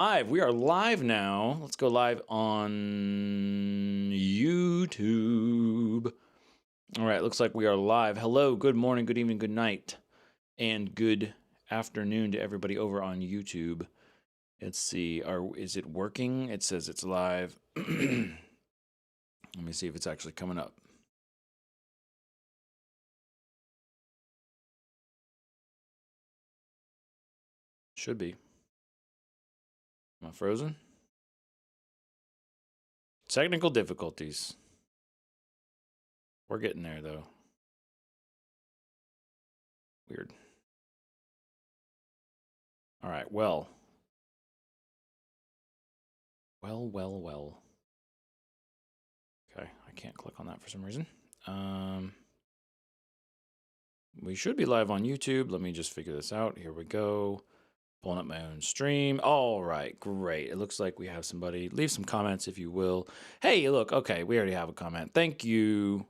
Live. We are live now. Let's go live on YouTube. All right, looks like we are live. Hello, good morning, good evening, good night, and good afternoon to everybody over on YouTube. Let's see, is it working? It says it's live. Let me see if it's actually coming up. Should be. Am I frozen? Technical difficulties. We're getting there, though. Weird. All right, well. Okay, I can't click on that for some reason. We should be live on YouTube. Let me just figure this out. Here we go. Pulling up my own stream. All right, great. It looks like we have somebody. Leave some comments if you will. Hey, look, okay, we already have a comment. Thank you.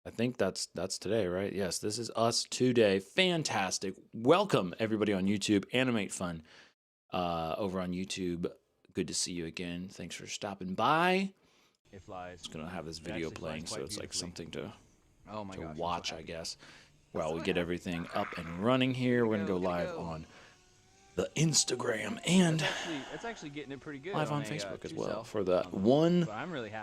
I think that's today, right? Yes, this is us today. Fantastic. Welcome, everybody on YouTube. Animate Fun over on YouTube. Good to see you again. Thanks for stopping by. It's going to have this video playing, so it's like something to watch, I guess. While we get everything up and running here, we're going to go live on the Instagram and it's actually getting it pretty good live on Facebook as well for the one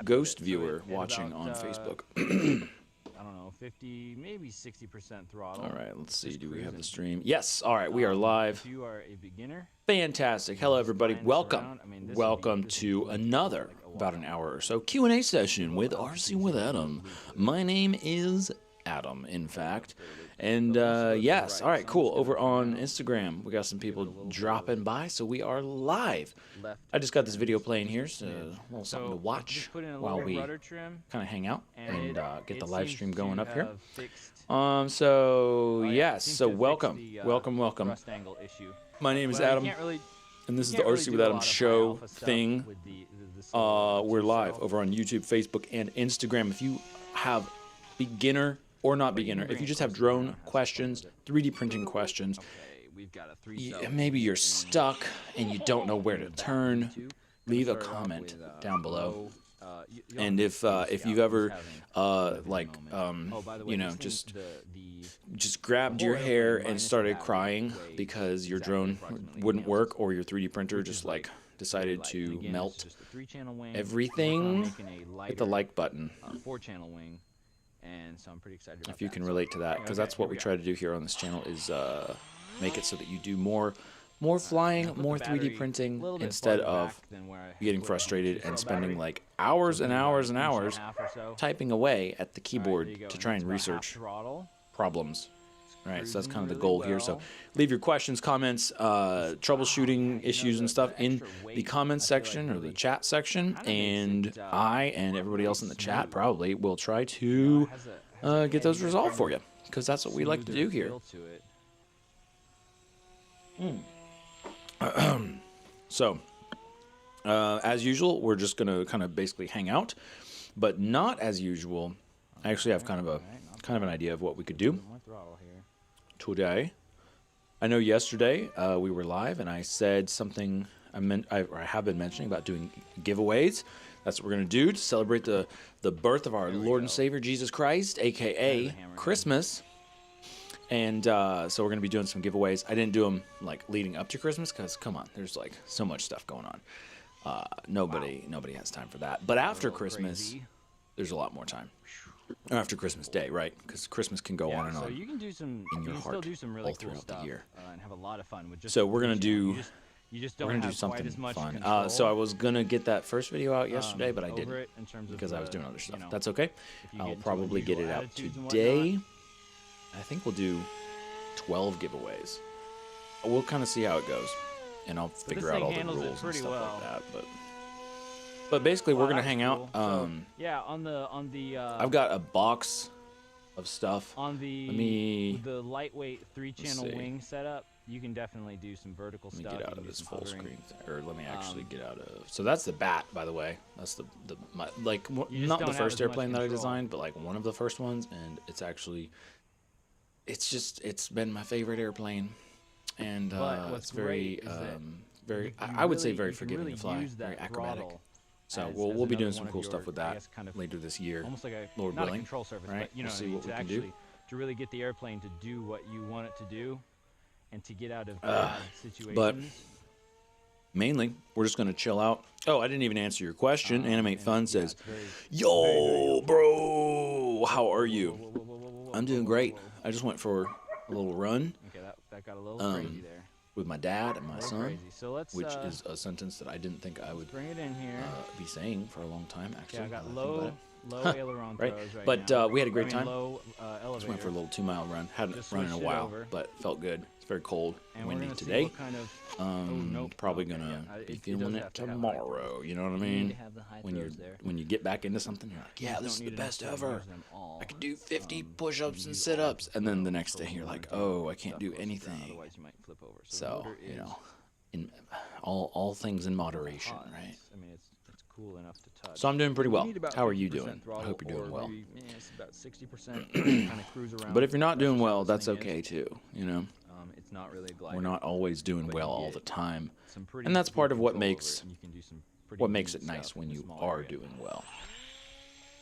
ghost viewer watching on Facebook. I don't know, 50, maybe 60% throttle. All right, let's see. Do we have the stream? Yes. All right, we are live. If you are a beginner. Fantastic. Hello, everybody. Welcome. Welcome to another, about an hour or so, Q&A session with RCwithAdam. My name is Adam, in fact. And yes, all right, cool. Over on Instagram, we got some people dropping by, so we are live. I just got this video playing here, so a little something to watch while we kind of hang out and get the live stream going up here. So yes, so welcome. My name is Adam, and this is the RCwithAdam show thing. We're live over on YouTube, Facebook, and Instagram. If you have beginner or not beginner, if you just have drone questions, 3D printing questions, maybe you're stuck and you don't know where to turn, leave a comment down below. And if you've ever you know, just grabbed your hair and started crying because your drone wouldn't work, or your 3D printer just like decided to melt everything, hit the like button. 4-channel wing. And so I'm pretty excited about if you can relate to that, because that's what we try to do here on this channel, is make it so that you do more flying, more 3D printing, instead of getting frustrated and spending like hours and hours and hours typing away at the keyboard to try and research problems. Right, so that's kind of the goal here. So leave your questions, comments, troubleshooting issues and stuff in the comments section or the chat section, and I and everybody else in the chat probably will try to get those resolved for you, because that's what we like to do here. So, as usual, we're just going to kind of basically hang out, but not as usual. I actually have kind of an idea of what we could do today. I know yesterday we were live and I said something I have been mentioning about doing giveaways. That's what we're going to do to celebrate the birth of our Lord and Savior Jesus Christ, aka Christmas. And so we're going to be doing some giveaways. I didn't do them like leading up to Christmas because, come on, there's like so much stuff going on. Nobody has time for that. But after Christmas, there's a lot more time. After Christmas Day, right? Because Christmas can go on and on you can do some, in your heart do some really all throughout the year. And have a lot of fun with just so we're gonna do do something fun. So I was gonna get that first video out yesterday, but I didn't because I was doing other stuff. That's okay. I'll probably get it out today. I think we'll do 12 giveaways. We'll kind of see how it goes, and I'll figure out all the rules and stuff like that. But basically, we're gonna hang out. Yeah, on the. I've got a box of stuff. On the lightweight 3-channel wing setup, you can definitely do some vertical stuff. Let me get out of this full screen, or let me actually get out of. So that's the bat, by the way. That's not the first airplane that I designed, but like one of the first ones, and it's actually, it's been my favorite airplane, and it's very very, You I would say really- very you can forgiving really to fly, use very that acrobatic. throttle So as we'll be another doing some one of cool your, stuff with I that guess, kind of later this year. almost like a Lord not willing, a control surface, right? but you know We'll what I see mean, what we to can do. actually to really get the airplane to do what you want it to do, and to get out of bad situations. Mainly, we're just going to chill out. Oh, I didn't even answer your question. Animate And, Fun yeah, says, it's very, yo, bro, how are you? Whoa, whoa, whoa, whoa, whoa, I'm whoa, doing whoa, great. whoa. I just went for a little run Okay, that got a little crazy there. with my dad and A my little son, crazy. So let's which is a sentence that I didn't think I would bring it in here. be saying for a long time, actually. Okay, I got now that I think about low aileron Right. throws right But, now. we had a great I mean, time. Low elevator. Just went for a little 2-mile run. Hadn't Just run in a switched it while, over. but felt good. It's very cold, And we're windy gonna see today. what kind of. Nope. Probably Okay, gonna yeah. be It feeling does it have to have high throws. tomorrow. You know what I You mean? need to have the high When throws there. you get back into something, you're like, yeah, Just this is don't the need best enough to ever. use them all. I could do 50 push-ups you and use all sit-ups, and then the the next day pros you're you like, wanna do oh, I can't stuff do close to the ground, anything. Otherwise, you might flip over. So, the So motor you is know, in all things in moderation, hot. right? I mean, it's cool enough to touch. So I'm doing pretty We well. need about How are you 50% doing? I throttle, hope you're doing or well. maybe, it's about 60%. Kind of cruise around. But if you're not That's doing just how well, this that's thing is. okay too. You know, It's not really a glider. we're not always doing But well you all get the time, some pretty and that's part good of what control over makes it, and you can do some pretty what makes neat it nice stuff when in a you small are area. doing well.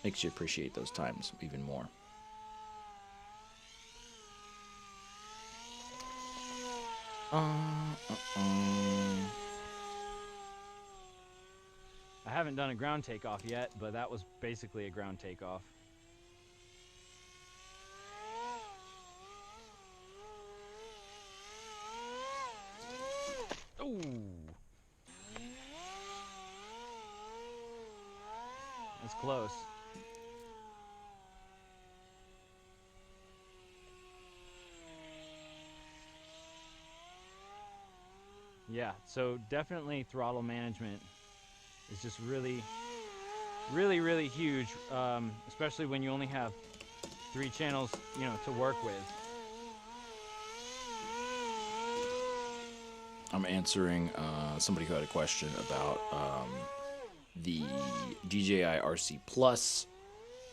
Makes you appreciate those times even more. I haven't done a ground takeoff yet, but that was basically a ground takeoff. Ooh. That's close. Yeah, so definitely throttle management is just really huge, especially when you only have 3 channels, to work with. I'm answering somebody who had a question about the DJI RC Plus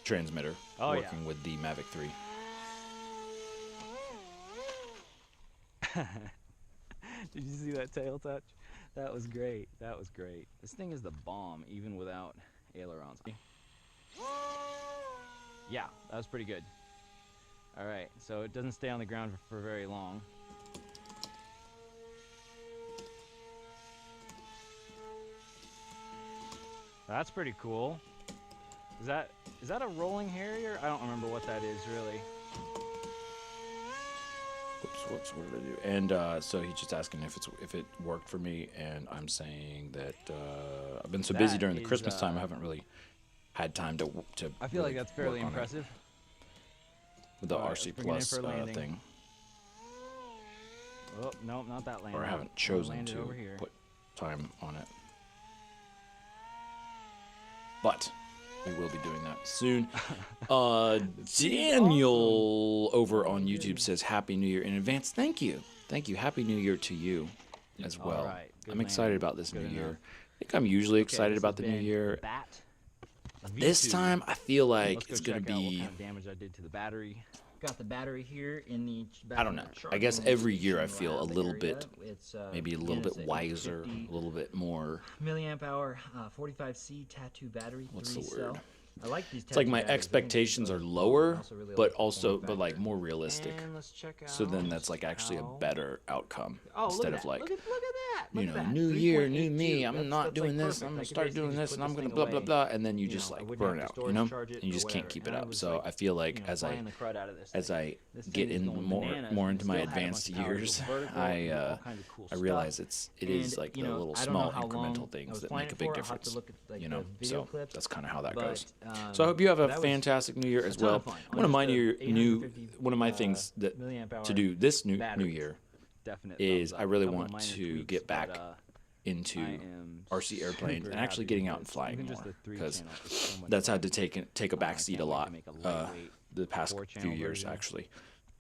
transmitter Oh, yeah. working with the Mavic 3. Did you see that tail touch? That was great. That was great. This thing is the bomb, even without ailerons. Yeah, that was pretty good. All right, so it doesn't stay on the ground for very long. That's pretty cool. Is that a rolling Harrier? I don't remember what that is really. Whoops, what did I do? And so he's just asking if it worked for me, and I'm saying that I've been so busy That during the is, Christmas time, I haven't really had time to I feel really like that's fairly work on it impressive. with the All right, RC let's bring it in Plus for a landing. thing. Oh, no, not that landing. Or I haven't Wanna chosen land it to over here. put time on it. But we will be doing that soon. Daniel over on YouTube says Happy New Year in advance. Thank you. Thank you. Happy New Year to you as All well. right, good I'm excited landing. about this Good new year. enough. I think I'm usually Okay, excited this about has the new been year. Bat This V2. time I feel like Let's go it's going to check out what be... kind of damage I did to the battery. Got the battery here in the I don't know. I guess every year I feel a little bit, maybe a little bit wiser, a little bit more... milliamp hour 45C tattoo battery. What's the 3 cell. word? I like these. It's like tattoo my batteries. I think expectations they're are really lower, cool. I also really but like the also, form but like factor. more realistic. And let's check out So then that's like actually a how- better outcome Oh, look instead at of that. like, Look at that. you Look know, at that. new year, new 3.82. me. I'm not That's, doing like, this. perfect. I'm I gonna could start basically doing just this, put and I'm this gonna thing blah blah away. blah, and then you You just know, I like wouldn't burn have to out, storage charge it and you or just can't whatever. keep it And I up. was, So like, I feel like as flying the crud out of this I thing. This get thing is in going more bananas. into It my still had a bunch advanced of power, years, so vertical, and all kinds of cool I stuff. realize it is And, like you the know, little I don't know small how long incremental I things was that flying make a it big for. I'll have to difference. look at, like, You the know, video so clips, that's kind of how that but, goes. So I hope you have that a was fantastic new year as ton well. of fun. On One of just my a new 850, one of my things that milliamp hour to do this new batteries. year Definite is thumbs I up. really Couple want minor to tweaks, get back but, into I am RC airplanes super and actually happy getting out and because flying even more just the 3 because channel is so much that's fun. had to take a back seat a can't wait to lot make a lightweight the past 4-channel few years version. actually.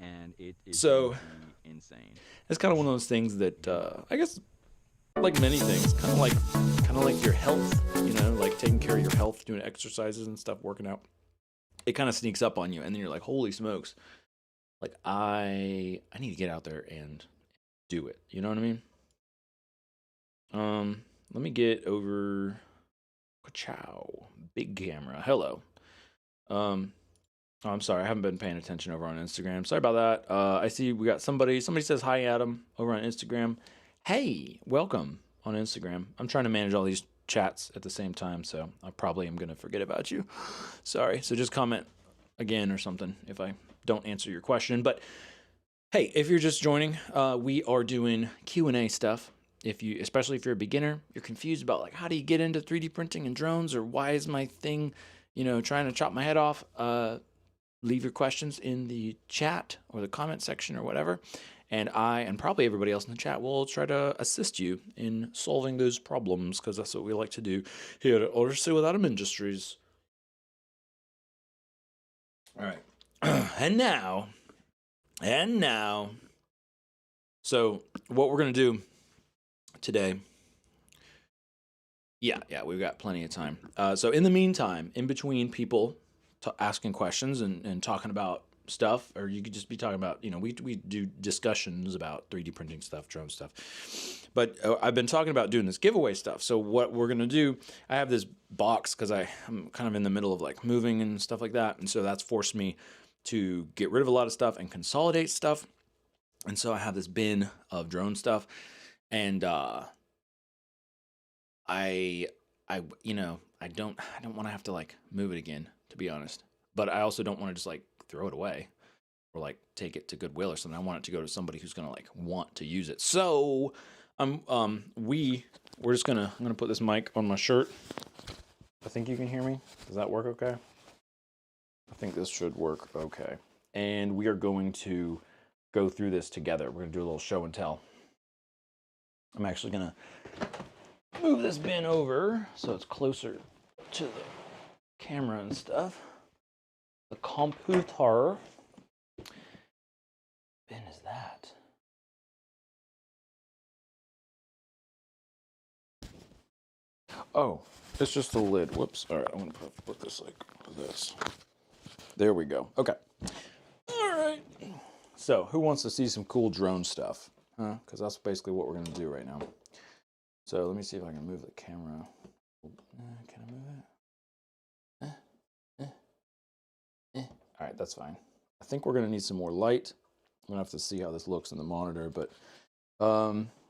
And it is So- gonna be insane. It's kind of one of those things that I guess like many things, kind of like your health, you know, like taking care of your health, doing exercises and stuff, working out. It kind of sneaks up on you, and then you're like, holy smokes, like I need to get out there and do it. You know what I mean? Let me get over. Ciao, big camera. Hello. Oh, I'm sorry, I haven't been paying attention over on Instagram. Sorry about that. I see we got somebody. Somebody says hi, Adam, over on Instagram. Hey, welcome on Instagram. I'm trying to manage all these chats at the same time, so I probably am gonna forget about you. Sorry. So just comment again or something if I don't answer your question. But hey, if you're just joining, we are doing Q&A stuff. Especially if you're a beginner, you're confused about like how do you get into 3D printing and drones, or why is my thing, trying to chop my head off. Leave your questions in the chat or the comment section or whatever, and I and probably everybody else in the chat will try to assist you in solving those problems, because that's what we like to do here at RCwithAdam Industries. All right, and now, so what we're gonna do today. Yeah, we've got plenty of time. So in the meantime, in between people asking questions and talking about stuff, or you could just be talking about, we do discussions about 3D printing stuff, drone stuff. But I've been talking about doing this giveaway stuff. So what we're gonna do, I have this box because I'm kind of in the middle of like moving and stuff like that, and so that's forced me to get rid of a lot of stuff and consolidate stuff. And so I have this bin of drone stuff, and I don't want to have to like move it again, to be honest. But I also don't want to just like throw it away or like take it to Goodwill or something. I want it to go to somebody who's gonna like want to use it. So I'm gonna put this mic on my shirt. I think you can hear me. Does that work okay? I think this should work okay. And we are going to go through this together. We're gonna do a little show and tell. I'm actually gonna move this bin over so it's closer to the camera and stuff. The computer. Bin is that? Oh, it's just the lid. Whoops. All right, I'm gonna put this like this. There we go. Okay. All right. So, who wants to see some cool drone stuff? Huh? Because that's basically what we're gonna do right now. So let me see if I can move the camera. Can I move it? All right, that's fine. I think we're gonna need some more light. I'm gonna have to see how this looks in the monitor, but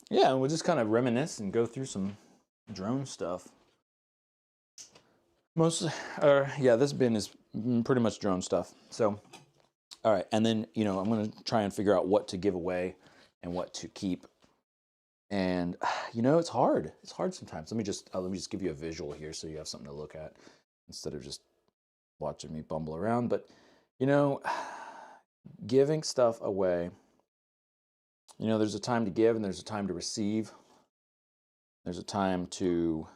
yeah, we'll just kind of reminisce and go through some drone stuff. This bin is pretty much drone stuff. So, all right, and then I'm gonna try and figure out what to give away and what to keep. And it's hard. It's hard sometimes. Let me just give you a visual here so you have something to look at instead of just watching me bumble around. But giving stuff away. There's a time to give and there's a time to receive. There's a time to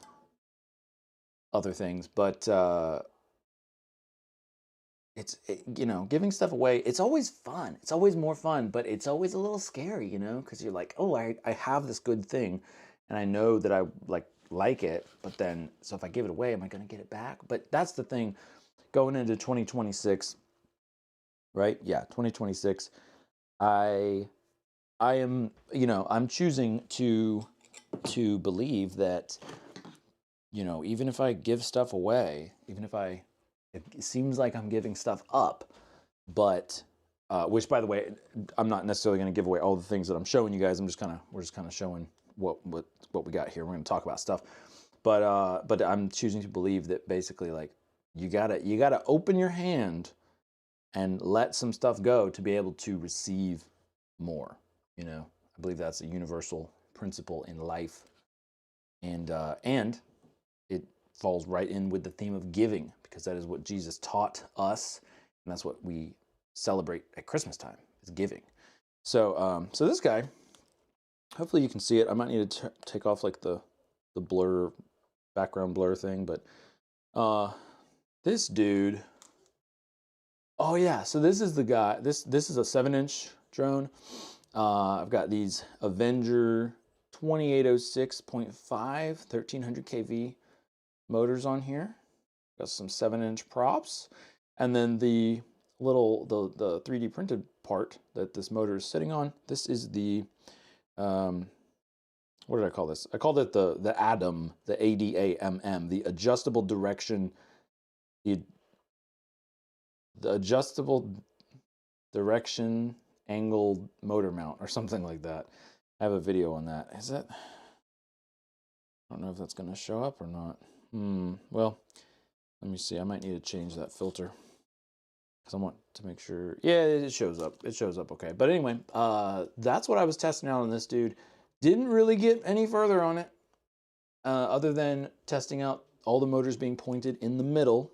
other things, but giving stuff away, it's always fun. It's always more fun, but it's always a little scary, because you're like, oh, I have this good thing and I know that I like it, but then, so if I give it away, am I going to get it back? But that's the thing going into 2026, right? Yeah, 2026. I am, I'm choosing to believe that, even if I give stuff away, it seems like I'm giving stuff up, but which, by the way, I'm not necessarily going to give away all the things that I'm showing you guys. We're just kind of showing what we got here. We're going to talk about stuff, but I'm choosing to believe that basically, like, you gotta open your hand and let some stuff go to be able to receive more. I believe that's a universal principle in life, and it falls right in with the theme of giving, because that is what Jesus taught us, and that's what we celebrate at Christmas time, is giving. So so this guy, hopefully you can see it. I might need to take off like the blur, background blur thing, but this dude, oh yeah, so this is the guy, this is a 7-inch drone. I've got these Avenger 2806.5 1300 kV motors on here. Got some 7-inch props, and then the 3D printed part that this motor is sitting on. This is the what did I call this? I called it the ADAM, the ADAMM, the adjustable direction, the adjustable direction angled motor mount or something like that. I have a video on that. Is that? I don't know if that's going to show up or not. Well, let me see. I might need to change that filter because I want to make sure. Yeah, it shows up. It shows up okay. But anyway, that's what I was testing out on this dude. Didn't really get any further on it other than testing out all the motors being pointed in the middle.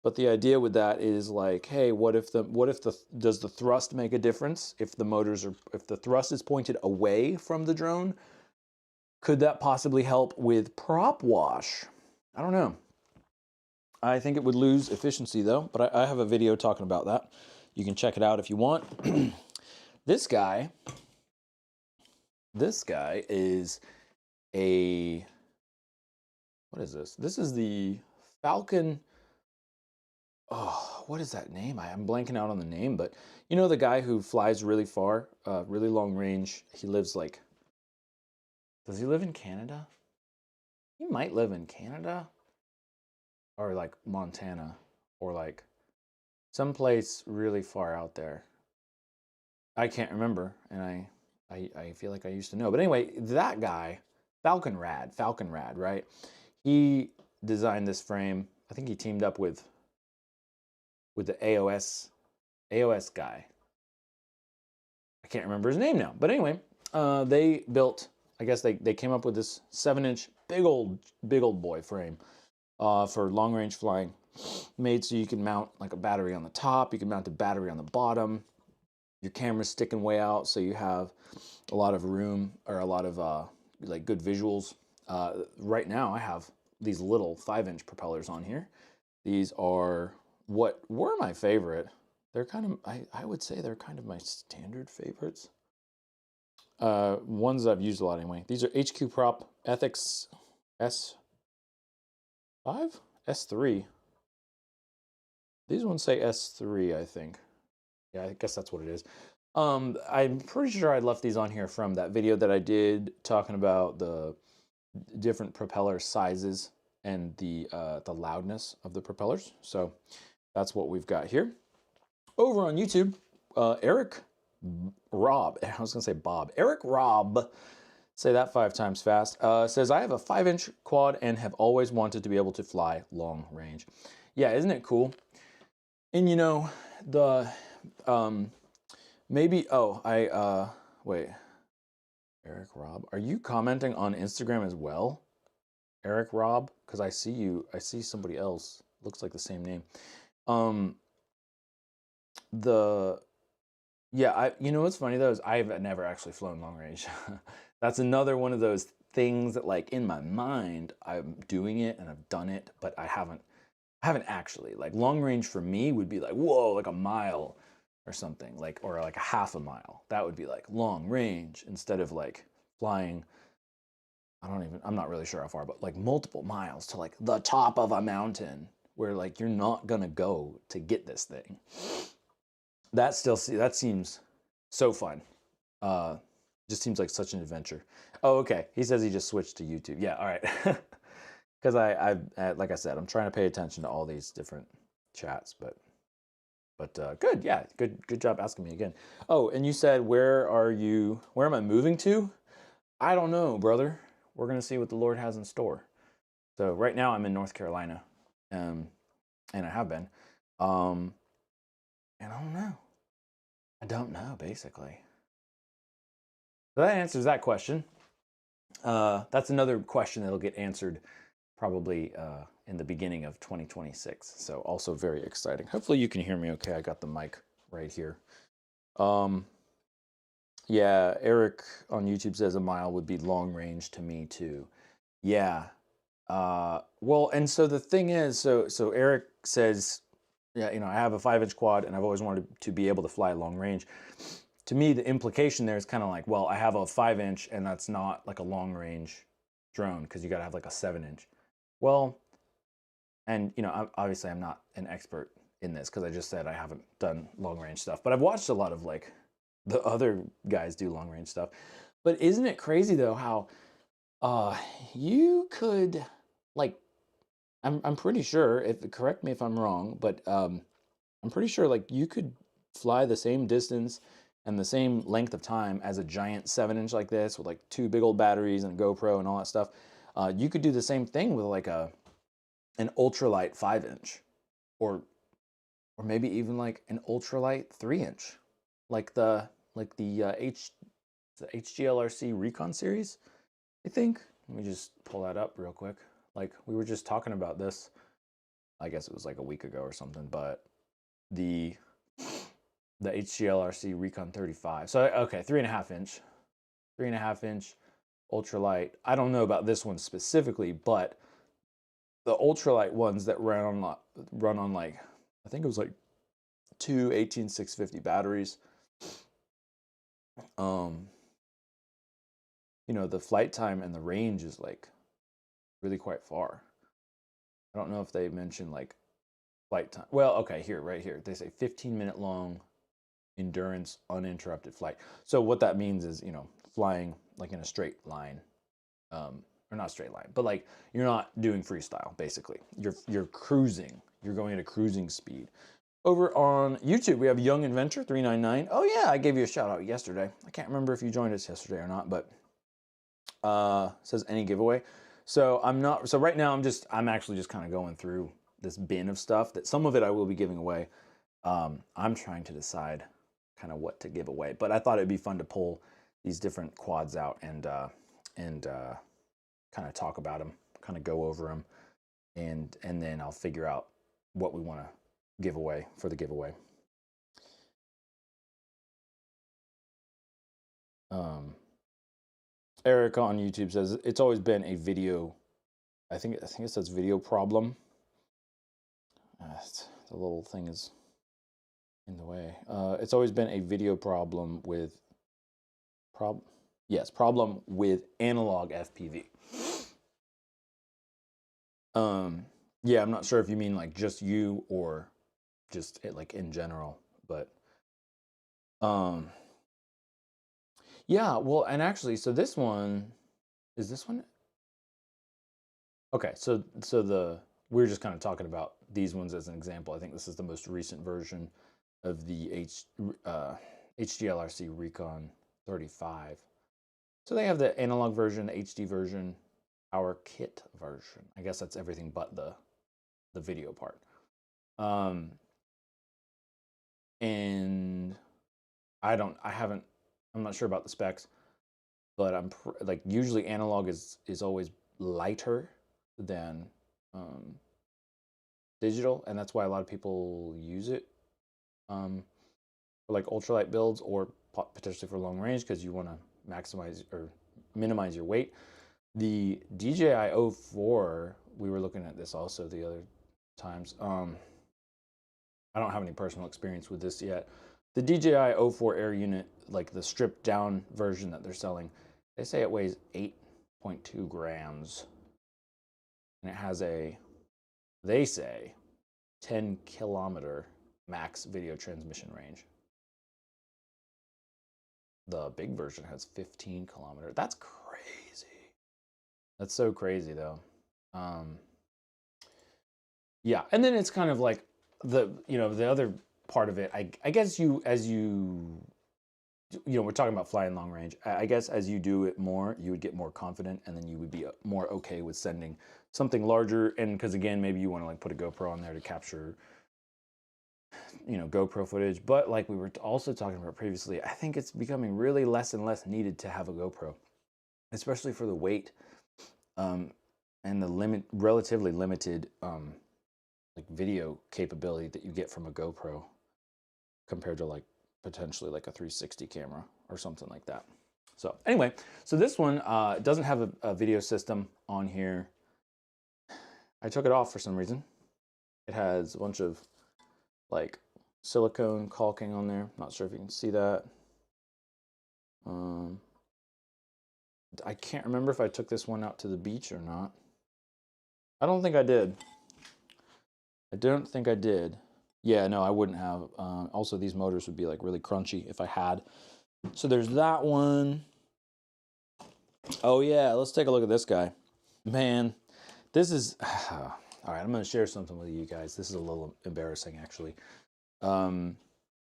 But the idea with that is like, hey, does the thrust make a difference? If the thrust is pointed away from the drone, could that possibly help with prop wash? I don't know. I think it would lose efficiency though, but I have a video talking about that. You can check it out if you want. This guy is what is this? This is the Falcon. Oh, what is that name? I'm blanking out on the name, but you know the guy who flies really far, really long range. He lives does he live in Canada? He might live in Canada or like Montana or like someplace really far out there. I can't remember, and I feel like I used to know. But anyway, that guy, Falcon Rad, right? He designed this frame. I think he teamed up with the AOS guy. I can't remember his name now. But anyway, they built, I guess they came up with this 7-inch big old boy frame for long range flying, made so you can mount like a battery on the top, you can mount a battery on the bottom, your camera's sticking way out so you have a lot of room or a lot of like good visuals. Right now I have these little 5-inch propellers on here. These are what were my favorite. They're kind of, I would say they're kind of my standard favorites. Ones I've used a lot anyway. These are HQ Prop Ethics S5? S3. These ones say S3, I think. Yeah, I guess that's what it is. I'm pretty sure I left these on here from that video that I did talking about the different propeller sizes and the loudness of the propellers. So that's what we've got here. Over on YouTube, Eric Rob, I was gonna say Bob. Eric Rob, say that 5 times fast, says, I have a 5-inch quad and have always wanted to be able to fly long range. Yeah, isn't it cool? And you know, the, maybe, wait, Eric Rob, are you commenting on Instagram as well? Eric Rob? Because I see somebody else, looks like the same name. You know what's funny though is I've never actually flown long range. That's another one of those things that like in my mind I'm doing it and I've done it, but I haven't actually. Like long range for me would be like, whoa, like a mile or something, like, or like a half a mile. That would be like long range instead of like flying, I'm not really sure how far, but like multiple miles to like the top of a mountain where like you're not gonna go to get this thing. That seems so fun. Just seems like such an adventure. Oh, okay. He says he just switched to YouTube. Yeah, all right. Because I like I said, I'm trying to pay attention to all these different chats, but good. Yeah, good job asking me again. Oh, and you said, where am I moving to? I don't know, brother. We're going to see what the Lord has in store. So right now I'm in North Carolina, and I have been. And I don't know, basically. So that answers that question. That's another question that'll get answered probably in the beginning of 2026. So also very exciting. Hopefully you can hear me okay. I got the mic right here. Yeah, Eric on YouTube says a mile would be long range to me too. Yeah. Well, and so the thing is, so Eric says, yeah, you know, I have a 5-inch quad and I've always wanted to be able to fly long range. To me, the implication there is kind of like, well, I have a 5-inch and that's not like a long range drone because you got to have like a 7-inch. Well, and you know, obviously I'm not an expert in this because I just said I haven't done long range stuff, but I've watched a lot of like the other guys do long range stuff. But isn't it crazy though how You could, like, I'm pretty sure, if correct me if I'm wrong, but I'm pretty sure like you could fly the same distance and the same length of time as a giant 7-inch like this with like two big old batteries and a GoPro and all that stuff. You could do the same thing with like an ultralight 5-inch, or maybe even like an ultralight 3-inch, like the HGLRC Recon series, I think. Let me just pull that up real quick. Like we were just talking about this. I guess it was like a week ago or something, but the HGLRC Recon 35. So okay, 3.5-inch, 3.5-inch ultralight. I don't know about this one specifically, but the ultralight ones that run on like, I think it was like two 18650 batteries. You know, the flight time and the range is like really quite far. I don't know if they mentioned like flight time. Well, okay, right here. They say 15-minute long endurance uninterrupted flight. So what that means is, you know, flying like in a straight line. Or not straight line, but like you're not doing freestyle basically. You're cruising. You're going at a cruising speed. Over on YouTube, we have Young Inventor 399. Oh yeah, I gave you a shout out yesterday. I can't remember if you joined us yesterday or not, but says any giveaway. So right now I'm actually just kind of going through this bin of stuff that some of it I will be giving away. I'm trying to decide kind of what to give away, but I thought it'd be fun to pull these different quads out and kind of talk about them, kind of go over them, and then I'll figure out what we want to give away for the giveaway. Eric on YouTube says it's always been a video. I think it says video problem. The little thing is in the way. It's always been a video problem with problem with analog FPV. Yeah, I'm not sure if you mean like just you or just like in general, but yeah, well, and actually, so this one is this one. Okay, so we're just kind of talking about these ones as an example. I think this is the most recent version of the HGLRC Recon 35. So they have the analog version, the HD version, our kit version. I guess that's everything but the video part. And I'm not sure about the specs, but like usually analog is always lighter than digital, and that's why a lot of people use it for like ultralight builds or potentially for long range, because you want to maximize or minimize your weight. The DJI O4, we were looking at this also the other times. I don't have any personal experience with this yet. The DJI O4 Air unit, like the stripped down version that they're selling, they say it weighs 8.2 grams. And it has they say, 10 kilometer max video transmission range. The big version has 15 kilometer. That's crazy. That's so crazy though. Yeah, and then it's kind of like the other part of it. I guess we're talking about flying long range. I guess as you do it more, you would get more confident, and then you would be more okay with sending something larger. And because again, maybe you want to like put a GoPro on there to capture, GoPro footage. But like we were also talking about previously, I think it's becoming really less and less needed to have a GoPro, especially for the weight, and the relatively limited like video capability that you get from a GoPro compared to like potentially like a 360 camera or something like that. So anyway, so this one doesn't have a video system on here. I took it off for some reason. It has a bunch of like silicone caulking on there. Not sure if you can see that. I can't remember if I took this one out to the beach or not. I don't think I did. I don't think I did. Yeah, no, I wouldn't have. Also, these motors would be like really crunchy if I had. So there's that one. Oh yeah, let's take a look at this guy. Man, this is all right. I'm going to share something with you guys. This is a little embarrassing, actually.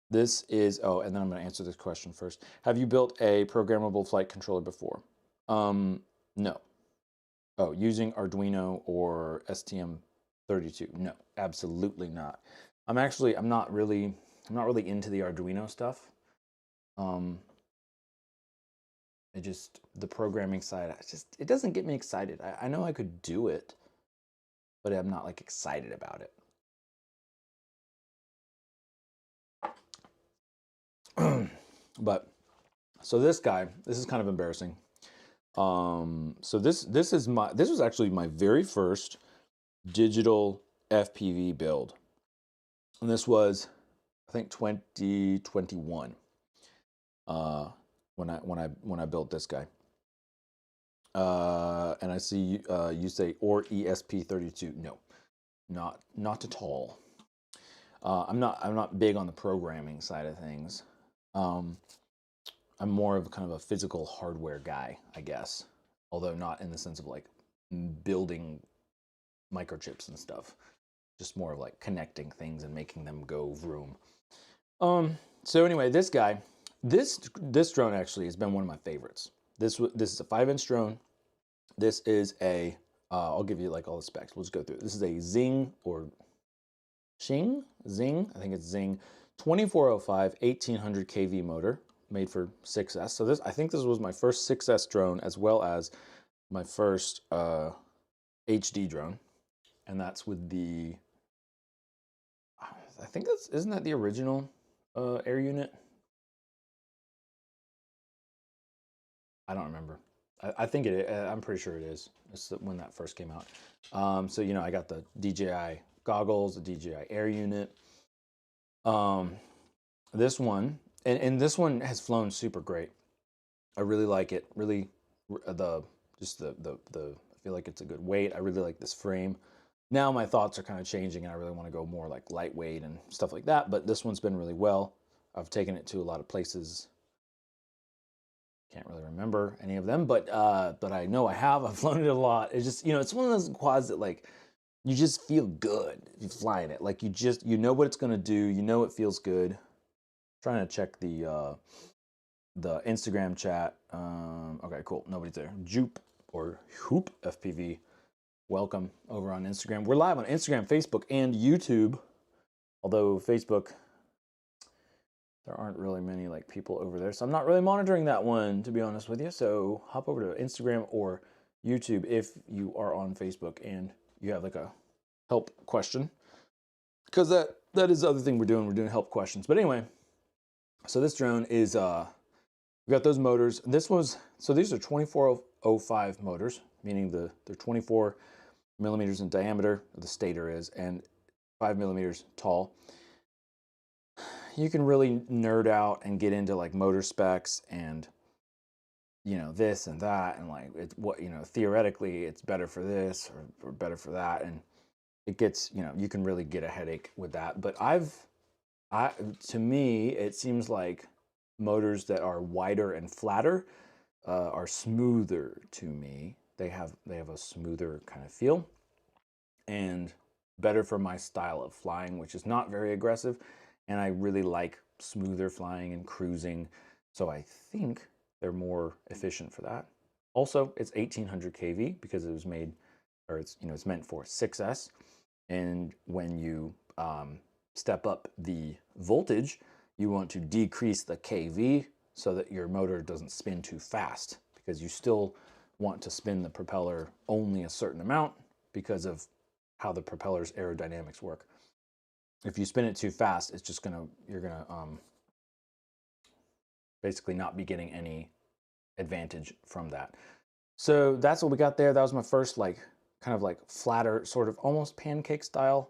This is and then I'm going to answer this question first. Have you built a programmable flight controller before? No. Oh, using Arduino or STM32? No, absolutely not. I'm not really into the Arduino stuff. The programming side, it doesn't get me excited. I know I could do it, but I'm not like excited about it. But so this is kind of embarrassing. So this was actually my very first digital FPV build, and this was, I think, 2021. When I built this guy. And I see you say or ESP32. No, not at all. I'm not big on the programming side of things. I'm more of kind of a physical hardware guy, I guess. Although not in the sense of like building microchips and stuff. Just more of like connecting things and making them go vroom. So anyway, this drone actually has been one of my favorites. This is a 5-inch drone. This is a I'll give you like all the specs. We'll just go through it. This is a Zing or Zing. I think it's Zing 2405 1800 kV motor made for 6S. So I think this was my first 6S drone as well as my first HD drone, and that's with the I think isn't that the original air unit? I don't remember. I think I'm pretty sure it is. It's when that first came out. So I got the DJI goggles, the DJI air unit. This one and this one has flown super great. I really like it. Really, the I feel like it's a good weight. I really like this frame. Now my thoughts are kind of changing, and I really want to go more like lightweight and stuff like that. But this one's been really well. I've taken it to a lot of places. Can't really remember any of them, but I know I have. I've flown it a lot. It's just it's one of those quads that like you just feel good if you're flying it. Like you know what it's gonna do. You know it feels good. I'm trying to check the Instagram chat. Okay, cool. Nobody's there. Joop or Hoop FPV. Welcome over on Instagram. We're live on Instagram, Facebook, and YouTube. Although Facebook, there aren't really many like people over there, so I'm not really monitoring that one, to be honest with you. So hop over to Instagram or YouTube if you are on Facebook and you have like a help question, because that is the other thing we're doing. We're doing help questions. But anyway, so this drone is we got those motors. So these are 2405 motors, meaning they're 24 millimeters in diameter, the stator is, and 5 millimeters tall. You can really nerd out and get into like motor specs and this and that, and like it's what theoretically it's better for this or better for that, and it gets you can really get a headache with that. But to me it seems like motors that are wider and flatter are smoother to me. They have a smoother kind of feel and better for my style of flying, which is not very aggressive, and I really like smoother flying and cruising, so I think they're more efficient for that. Also, it's 1800 kV because it was made, or it's meant for 6S, and when you step up the voltage, you want to decrease the kV so that your motor doesn't spin too fast, because you still want to spin the propeller only a certain amount because of how the propeller's aerodynamics work. If you spin it too fast, it's just you're gonna basically not be getting any advantage from that. So that's what we got there. That was my first like kind of like flatter, sort of almost pancake style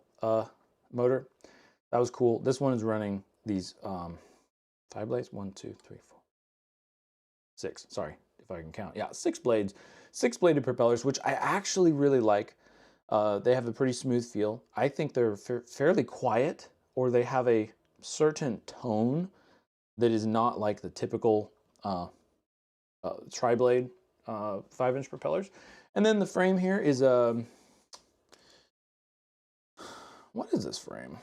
motor. That was cool. This one is running these 5 blades. 1, 2, 3, 4, 6. Sorry if I can count. Yeah, 6 blades, 6-bladed propellers, which I actually really like. They have a pretty smooth feel. I think they're fairly quiet, or they have a certain tone that is not like the typical tri-blade 5-inch propellers. And then the frame here is what is this frame?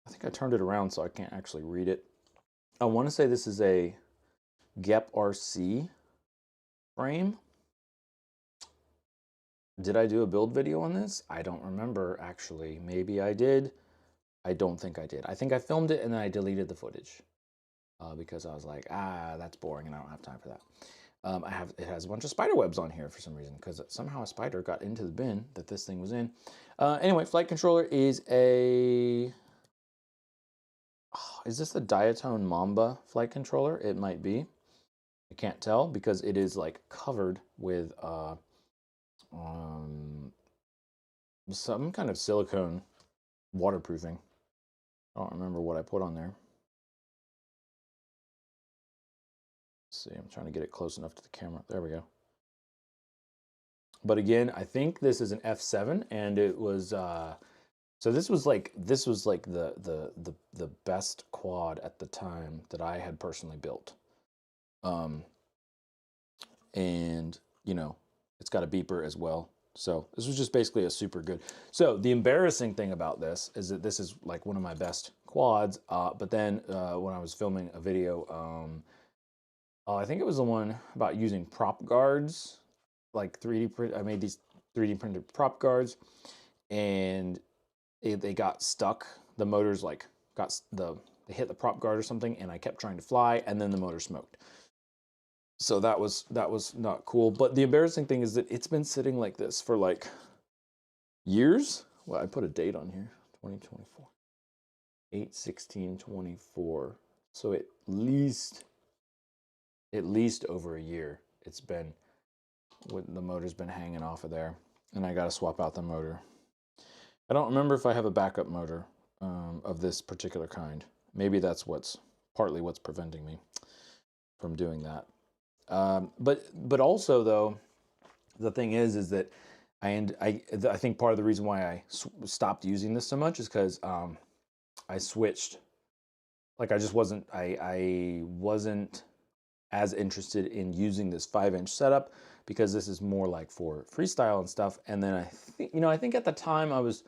I think I turned it around so I can't actually read it. I want to say this is a Gep RC frame. Did I do a build video on this? I don't remember, actually. Maybe I did. I don't think I did. I think I filmed it and then I deleted the footage because I was like, that's boring and I don't have time for that. It has a bunch of spider webs on here for some reason because somehow a spider got into the bin that this thing was in. Anyway, flight controller is a... is this the Diatone Mamba flight controller? It might be. I can't tell because it is like covered with some kind of silicone waterproofing. I don't remember what I put on there. Let's see, I'm trying to get it close enough to the camera. There we go. But again, I think this is an F7, and it was so this was like the best quad at the time that I had personally built. And you know, it's got a beeper as well. So this was just basically a super good. So the embarrassing thing about this is that this is like one of my best quads. But then when I was filming a video, I think it was the one about using prop guards, like 3D print. I made these 3D printed prop guards, and they got stuck. The motors like they hit the prop guard or something, and I kept trying to fly, and then the motor smoked. So that was not cool. But the embarrassing thing is that it's been sitting like this for like years. Well, I put a date on here, 2024, 8/16/24. So at least over a year it's been, the motor's been hanging off of there, and I got to swap out the motor. I don't remember if I have a backup motor of this particular kind. Maybe that's partly what's preventing me from doing that. But also though, the thing is that I think part of the reason why I stopped using this so much is because I switched. Like I wasn't as interested in using this 5-inch setup because this is more like for freestyle and stuff. And then I think at the time I was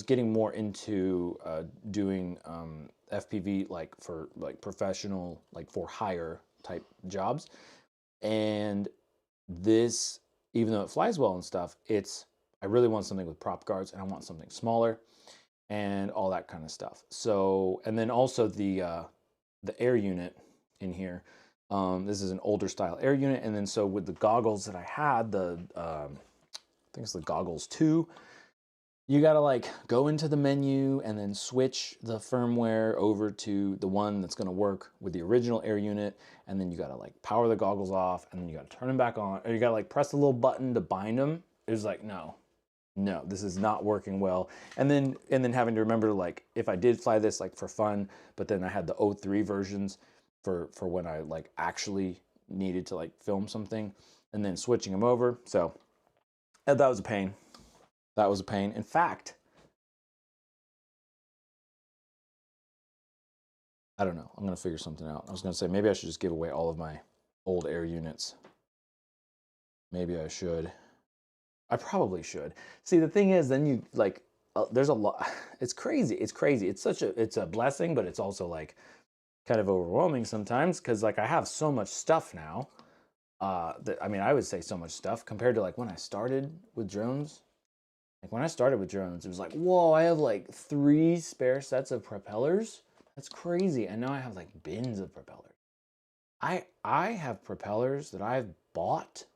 getting more into doing FPV like for like professional, like for hire type jobs. And this, even though it flies well and stuff, I really want something with prop guards, and I want something smaller and all that kind of stuff. So, and then also the air unit in here. This is an older style air unit, and then so with the goggles that I had, I think it's the goggles 2. You gotta like go into the menu and then switch the firmware over to the one that's gonna work with the original air unit, and then you gotta like power the goggles off, and then you gotta turn them back on, or you gotta like press the little button to bind them. It was like, no, this is not working well. And then having to remember, like, if I did fly this like for fun, but then I had the 03 versions for when I like actually needed to like film something, and then switching them over. So that was a pain. That was a pain. In fact, I don't know. I'm going to figure something out. I was going to say maybe I should just give away all of my old air units. Maybe I should. I probably should. See, the thing is, then you like, there's a lot. It's crazy. It's crazy. It's a blessing, but it's also like kind of overwhelming sometimes because like I have so much stuff now. I would say so much stuff compared to like when I started with drones. Like when I started with drones, it was like, whoa, I have like 3 spare sets of propellers. That's crazy. And now I have like bins of propellers. I have propellers that I've bought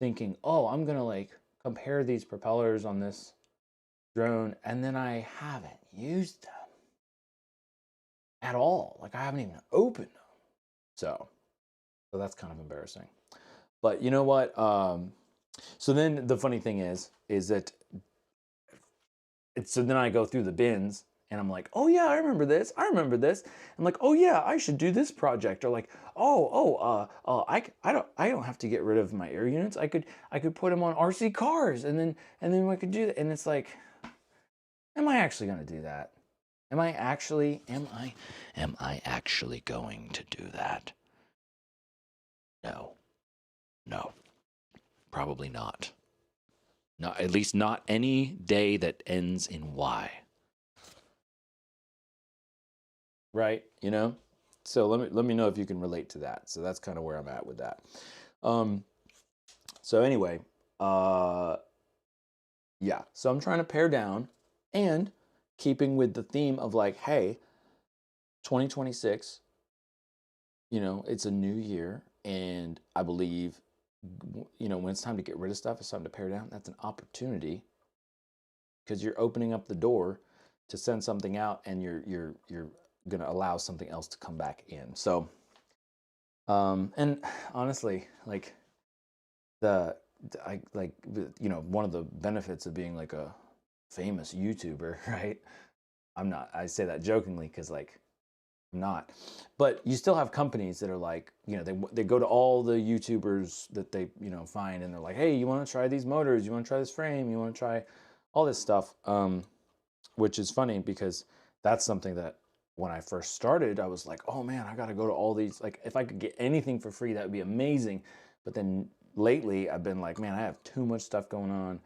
thinking, oh, I'm going to like compare these propellers on this drone. And then I haven't used them at all. Like I haven't even opened them. So that's kind of embarrassing. But you know what? So then the funny thing is that so then I go through the bins and I'm like, oh yeah, I remember this. I'm like, oh yeah, I should do this project. Or like, I don't have to get rid of my air units. I could put them on RC cars, and then I could do that. And it's like, am I actually going to do that? Am I actually going to do that? No. probably not. Not, at least not any day that ends in Y. Right? You know? So let me know if you can relate to that. So that's kind of where I'm at with that. So anyway, yeah. So I'm trying to pare down, and keeping with the theme of like, hey, 2026, you know, it's a new year, and I believe, you know, when it's time to get rid of stuff, it's time to pare down. That's an opportunity, because you're opening up the door to send something out, and you're going to allow something else to come back in. So, and honestly, like you know, one of the benefits of being like a famous YouTuber, right? I'm not. I say that jokingly because like I'm not. But you still have companies that are like, you know, they go to all the YouTubers that they, you know, find, and they're like, hey, you want to try these motors? You want to try this frame? You want to try all this stuff? Which is funny because that's something that when I first started, I was like, oh man, I got to go to all these. Like, if I could get anything for free, that would be amazing. But then lately, I've been like, man, I have too much stuff going on.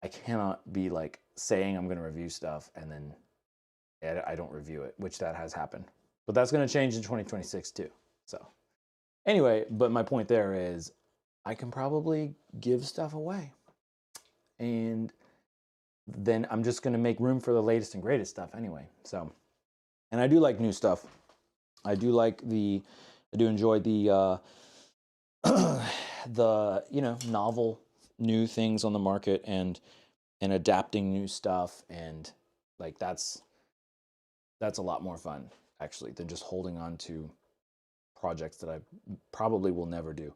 I cannot be like saying I'm going to review stuff and then I don't review it, which that has happened. But that's going to change in 2026 too. So anyway, but my point there is I can probably give stuff away. And then I'm just going to make room for the latest and greatest stuff anyway. So, and I do like new stuff. I do enjoy the, the, you know, novel new things on the market and adapting new stuff. And like, that's a lot more fun actually than just holding on to projects that I probably will never do.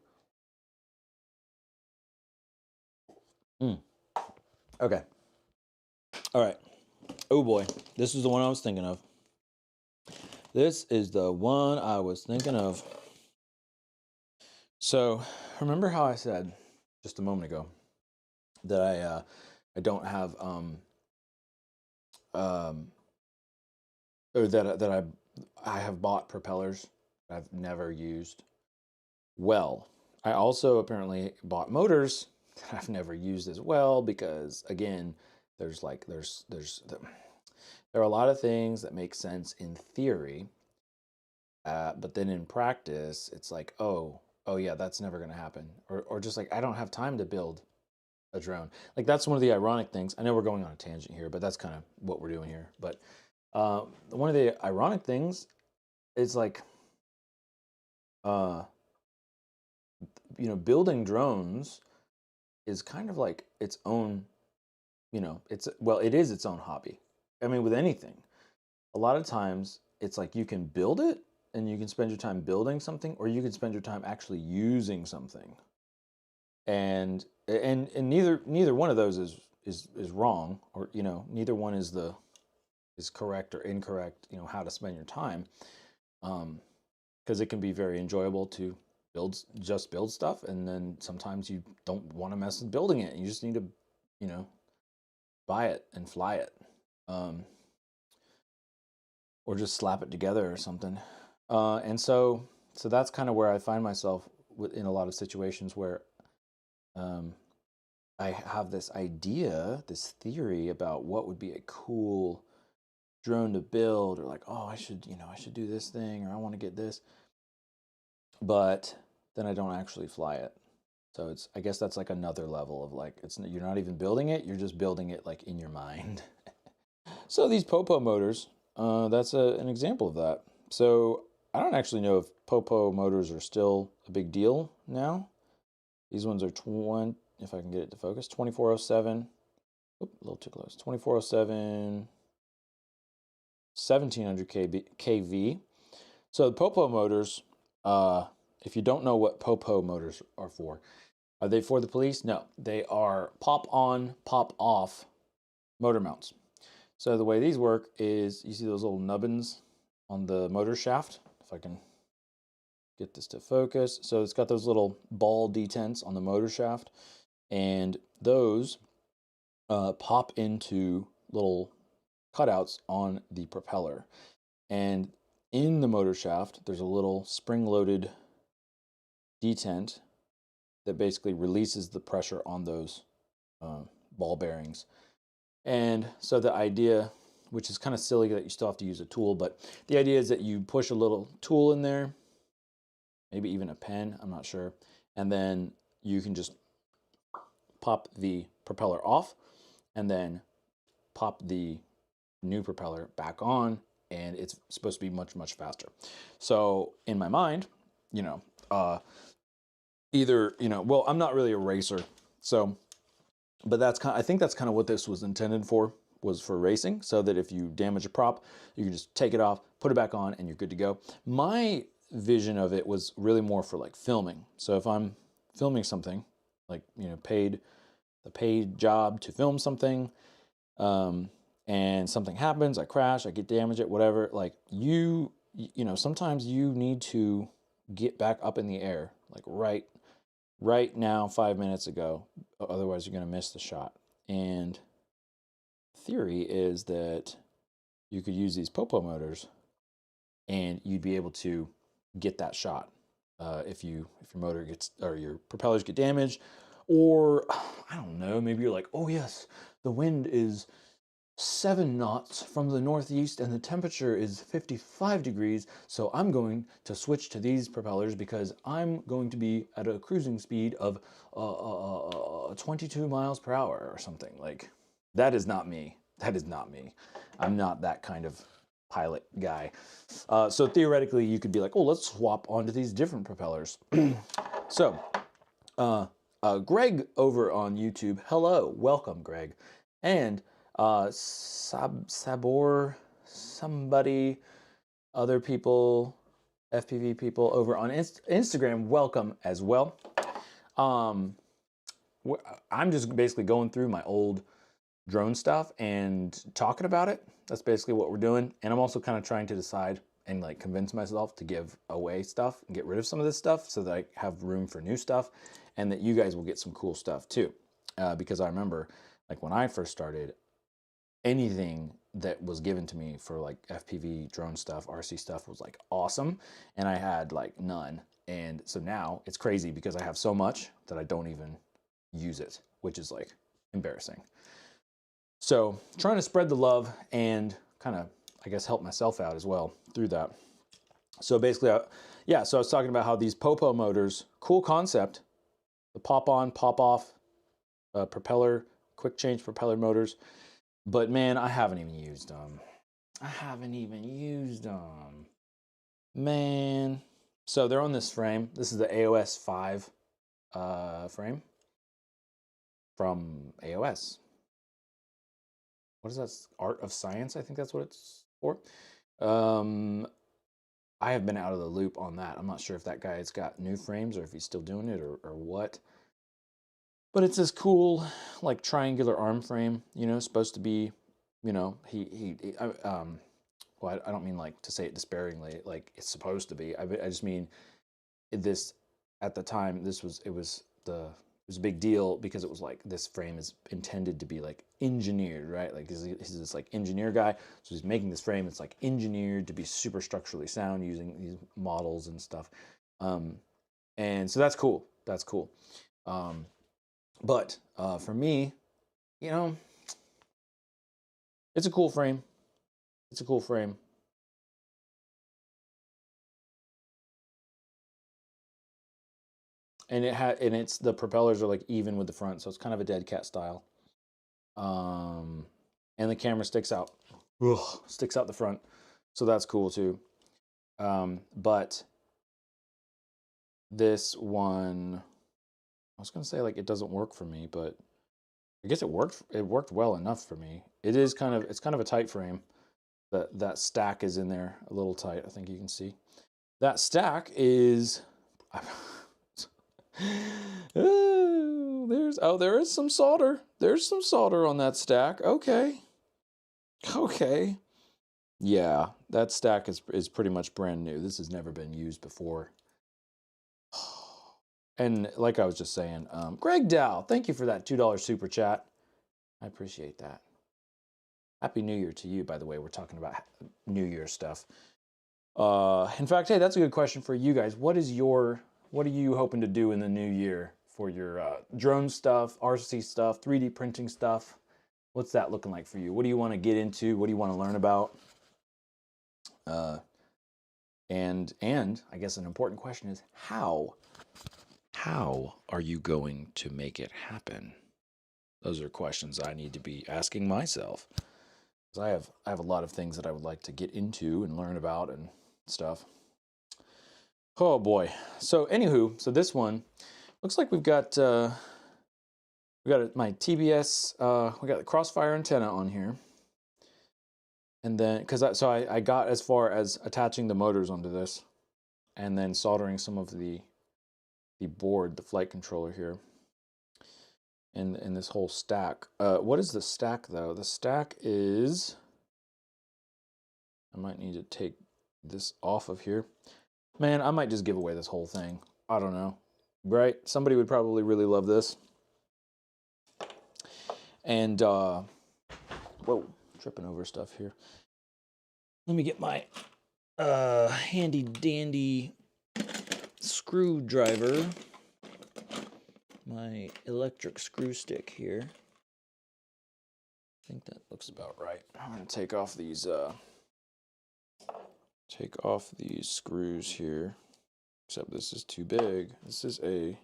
Okay. All right. Oh boy, this is the one I was thinking of. This is the one I was thinking of. So, remember how I said just a moment ago that I don't have or that I have bought propellers I've never used. Well, I also apparently bought motors that I've never used as well because again, there are a lot of things that make sense in theory, but then in practice, it's like, oh yeah, that's never going to happen, or just like I don't have time to build a drone. Like that's one of the ironic things. I know we're going on a tangent here, but that's kind of what we're doing here. But one of the ironic things is like, you know, building drones is kind of like its own, you know, it is its own hobby. I mean, with anything, a lot of times it's like you can build it and you can spend your time building something, or you can spend your time actually using something. And neither one of those is wrong, or you know, neither one is correct or incorrect. You know, how to spend your time, because it can be very enjoyable to build stuff, and then sometimes you don't want to mess with building it. You just need to, you know, buy it and fly it, or just slap it together or something. And so that's kind of where I find myself in a lot of situations where I have this idea, this theory about what would be a cool drone to build, or like, oh, I should do this thing, or I want to get this, but then I don't actually fly it. So I guess that's like another level of like, you're not even building it, you're just building it like in your mind. So these Popo motors, that's an example of that. So I don't actually know if Popo motors are still a big deal now. These ones are if I can get it to focus, 2407. Oop, a little too close. 2407, 1700 kV. So the Popo motors, if you don't know what Popo motors are for, are they for the police? No, they are pop on, pop off motor mounts. So the way these work is, you see those little nubbins on the motor shaft? If I can get this to focus. So it's got those little ball detents on the motor shaft, and those pop into little cutouts on the propeller. And in the motor shaft, there's a little spring-loaded detent that basically releases the pressure on those ball bearings. And so the idea, which is kind of silly that you still have to use a tool, but the idea is that you push a little tool in there, maybe even a pen, I'm not sure, and then you can just pop the propeller off and then pop the new propeller back on, and it's supposed to be much, much faster. So in my mind, you know, either, you know, well, I'm not really a racer, so, but that's kind of, I think that's kind of what this was intended for, was for racing, so that if you damage a prop, you can just take it off, put it back on, and you're good to go. My vision of it was really more for like filming. So if I'm filming something, like, you know, the paid job to film something, and something happens, I crash, I get damaged, whatever, like you know, sometimes you need to get back up in the air, like right now, 5 minutes ago, otherwise you're going to miss the shot. And theory is that you could use these popo motors and you'd be able to get that shot if your motor gets, or your propellers get damaged, or I don't know, maybe you're like, oh yes, the wind is 7 knots from the northeast and the temperature is 55 degrees, so I'm going to switch to these propellers because I'm going to be at a cruising speed of 22 miles per hour or something. Like, that is not me. That is not me. I'm not that kind of pilot guy. So theoretically, you could be like, oh, let's swap onto these different propellers. So, Greg over on YouTube, hello, welcome, Greg. And Sabor, somebody, other people, FPV people over on Instagram, welcome as well. I'm just basically going through my old drone stuff and talking about it. That's basically what we're doing. And I'm also kind of trying to decide and like convince myself to give away stuff and get rid of some of this stuff so that I have room for new stuff, and that you guys will get some cool stuff too. Because I remember, like, when I first started, anything that was given to me for like FPV drone stuff, RC stuff, was like awesome, and I had like none. And so now it's crazy because I have so much that I don't even use it, which is like embarrassing. So trying to spread the love and kind of, I guess, help myself out as well through that. So basically, yeah, so I was talking about how these popo motors, cool concept, the pop on, pop off propeller, quick change propeller motors. But man, I haven't even used them. Man. So they're on this frame. This is the AOS 5 frame from AOS. What is that? Art of Science, I think that's what it's for. I have been out of the loop on that. I'm not sure if that guy's got new frames or if he's still doing it or what. But it's this cool, like, triangular arm frame, you know, supposed to be, you know, well, I don't mean like to say it disparagingly, like it's supposed to be. I just mean this, at the time, it was a big deal because it was like, this frame is intended to be like engineered, right? Like he's this like engineer guy, so he's making this frame. It's like engineered to be super structurally sound using these models and stuff. And so that's cool. That's cool. But for me, you know, it's a cool frame. It's a cool frame. And it's the propellers are like even with the front, so it's kind of a dead cat style. And the camera sticks out the front, so that's cool too. But this one, I was gonna say like it doesn't work for me, but I guess it worked well enough for me. It's kind of a tight frame. That stack is in there a little tight. I think you can see that stack is. There is some solder. There's some solder on that stack. Okay. Yeah, that stack is pretty much brand new. This has never been used before. And like I was just saying, Greg Dow, thank you for that $2 super chat. I appreciate that. Happy New Year to you, by the way. We're talking about New Year stuff. In fact, hey, that's a good question for you guys. What are you hoping to do in the new year for your drone stuff, RC stuff, 3D printing stuff. What's that looking like for you? What do you want to get into? What do you want to learn about? And I guess an important question is how? How are you going to make it happen? Those are questions I need to be asking myself. Because I have a lot of things that I would like to get into and learn about and stuff. Oh boy. So anywho, so this one looks like we've got my TBS. We got the Crossfire antenna on here, and then I got as far as attaching the motors onto this, and then soldering some of the board, the flight controller here, and this whole stack. What is the stack though? The stack is. I might need to take this off of here. Man, I might just give away this whole thing. I don't know. Right? Somebody would probably really love this. And, whoa, tripping over stuff here. Let me get my handy dandy screwdriver. My electric screw stick here. I think that looks about right. I'm going to take off these screws here. Except this is too big. This is a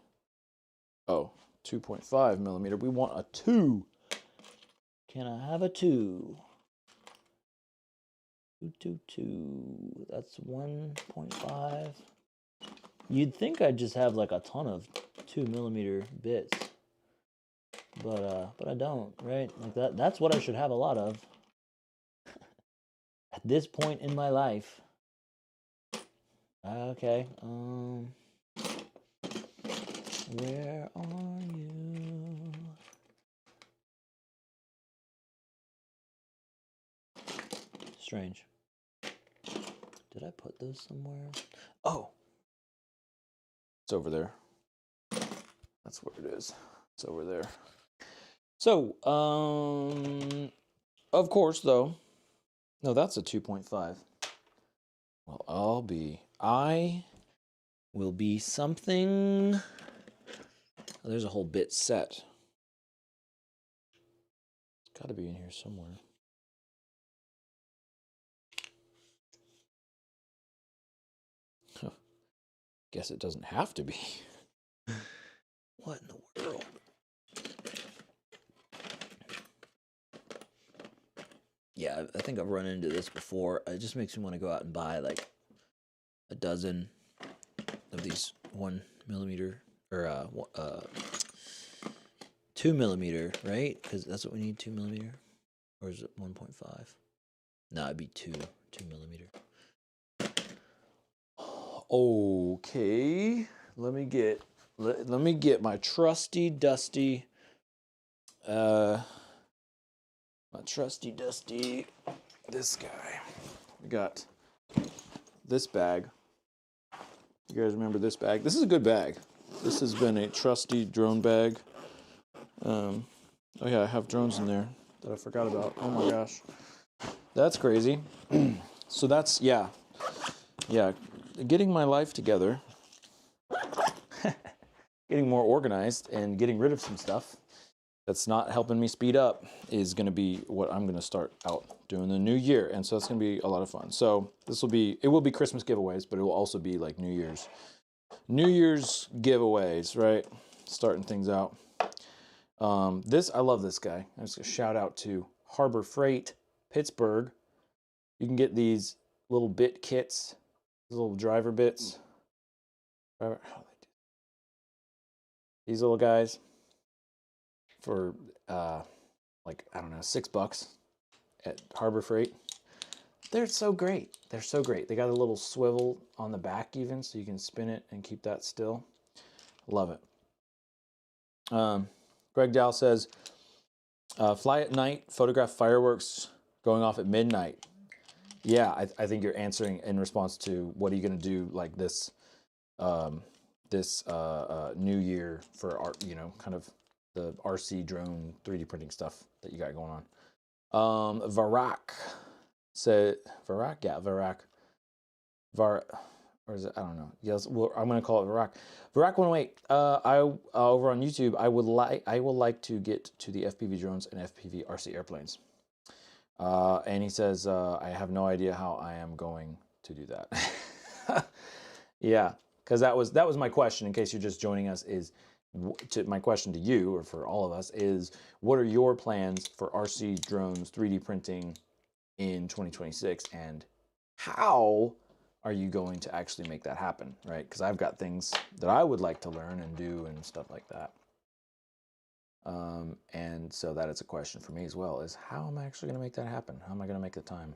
2.5 millimeter. We want a 2. Can I have a 2? 2. That's 1.5. You'd think I'd just have like a ton of 2 millimeter bits, but I don't. Right? Like that's what I should have a lot of at this point in my life. Okay. Where are you? Strange. Did I put those somewhere? Oh. It's over there. That's where it is. It's over there. So, of course, though. No, that's a 2.5. Well, I will be something. Oh, there's a whole bit set. It's got to be in here somewhere. Huh. Guess it doesn't have to be. What in the world? Yeah, I think I've run into this before. It just makes me want to go out and buy like a dozen of these 1 millimeter or 2 millimeter, right? Because that's what we need, 2 millimeter, or is it 1.5? No, it'd be 2 millimeter. Okay, let me get my trusty dusty this guy. We got this bag. You guys remember this bag? This is a good bag. This has been a trusty drone bag. Oh yeah, I have drones in there that I forgot about. Oh my gosh, that's crazy. So that's yeah, getting my life together, getting more organized, and getting rid of some stuff that's not helping me speed up is going to be what I'm going to start out doing the new year. And so it's going to be a lot of fun. So it will be Christmas giveaways, but it will also be like New Year's giveaways, right? Starting things out. I love this guy. I'm just going to shout out to Harbor Freight, Pittsburgh. You can get these little bit kits, these little driver bits. These little guys. For like, I don't know, $6 at Harbor Freight. They're so great. They're so great. They got a little swivel on the back even, so you can spin it and keep that still. Love it. Greg Dow says, fly at night, photograph fireworks going off at midnight. Yeah, I think you're answering in response to what are you going to do like this New Year for art, kind of the RC drone 3D printing stuff that you got going on. Varak said, or is it? I don't know. Yes, well, I'm gonna call it Virak. Virak108. Over on YouTube, I will like to get to the FPV drones and FPV RC airplanes. And he says, I have no idea how I am going to do that. Yeah, because that was my question. In case you're just joining us, is my question to you, or for all of us, is what are your plans for RC drones 3D printing in 2026, and how are you going to actually make that happen, right? Because I've got things that I would like to learn and do and stuff like that. And so that is a question for me as well, is how am I actually going to make that happen? How am I going to make the time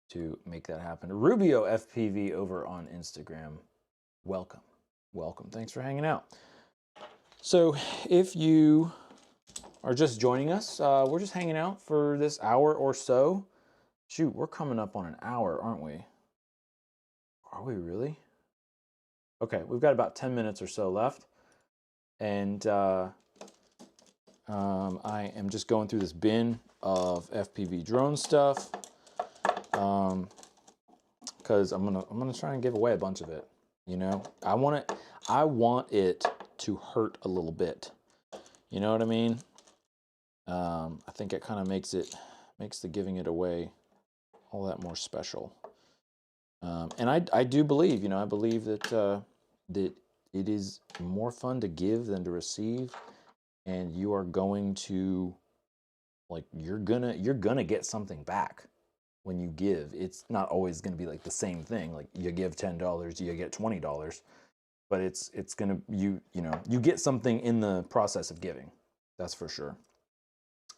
to make that happen? Rubio FPV over on Instagram. Welcome. Welcome. Thanks for hanging out. So if you are just joining us, we're just hanging out for this hour or so. Shoot, we're coming up on an hour, aren't we? Are we really? Okay, we've got about 10 minutes or so left. And I am just going through this bin of FPV drone stuff. Because I'm gonna try and give away a bunch of it. You know, I want it to hurt a little bit. You know what I mean? I think it kind of makes the giving it away all that more special. And I do believe, I believe that that it is more fun to give than to receive, and you are going to, like, you're gonna get something back when you give. It's not always going to be like the same thing. Like, you give $10, you get $20, but it's gonna, you get something in the process of giving. That's for sure.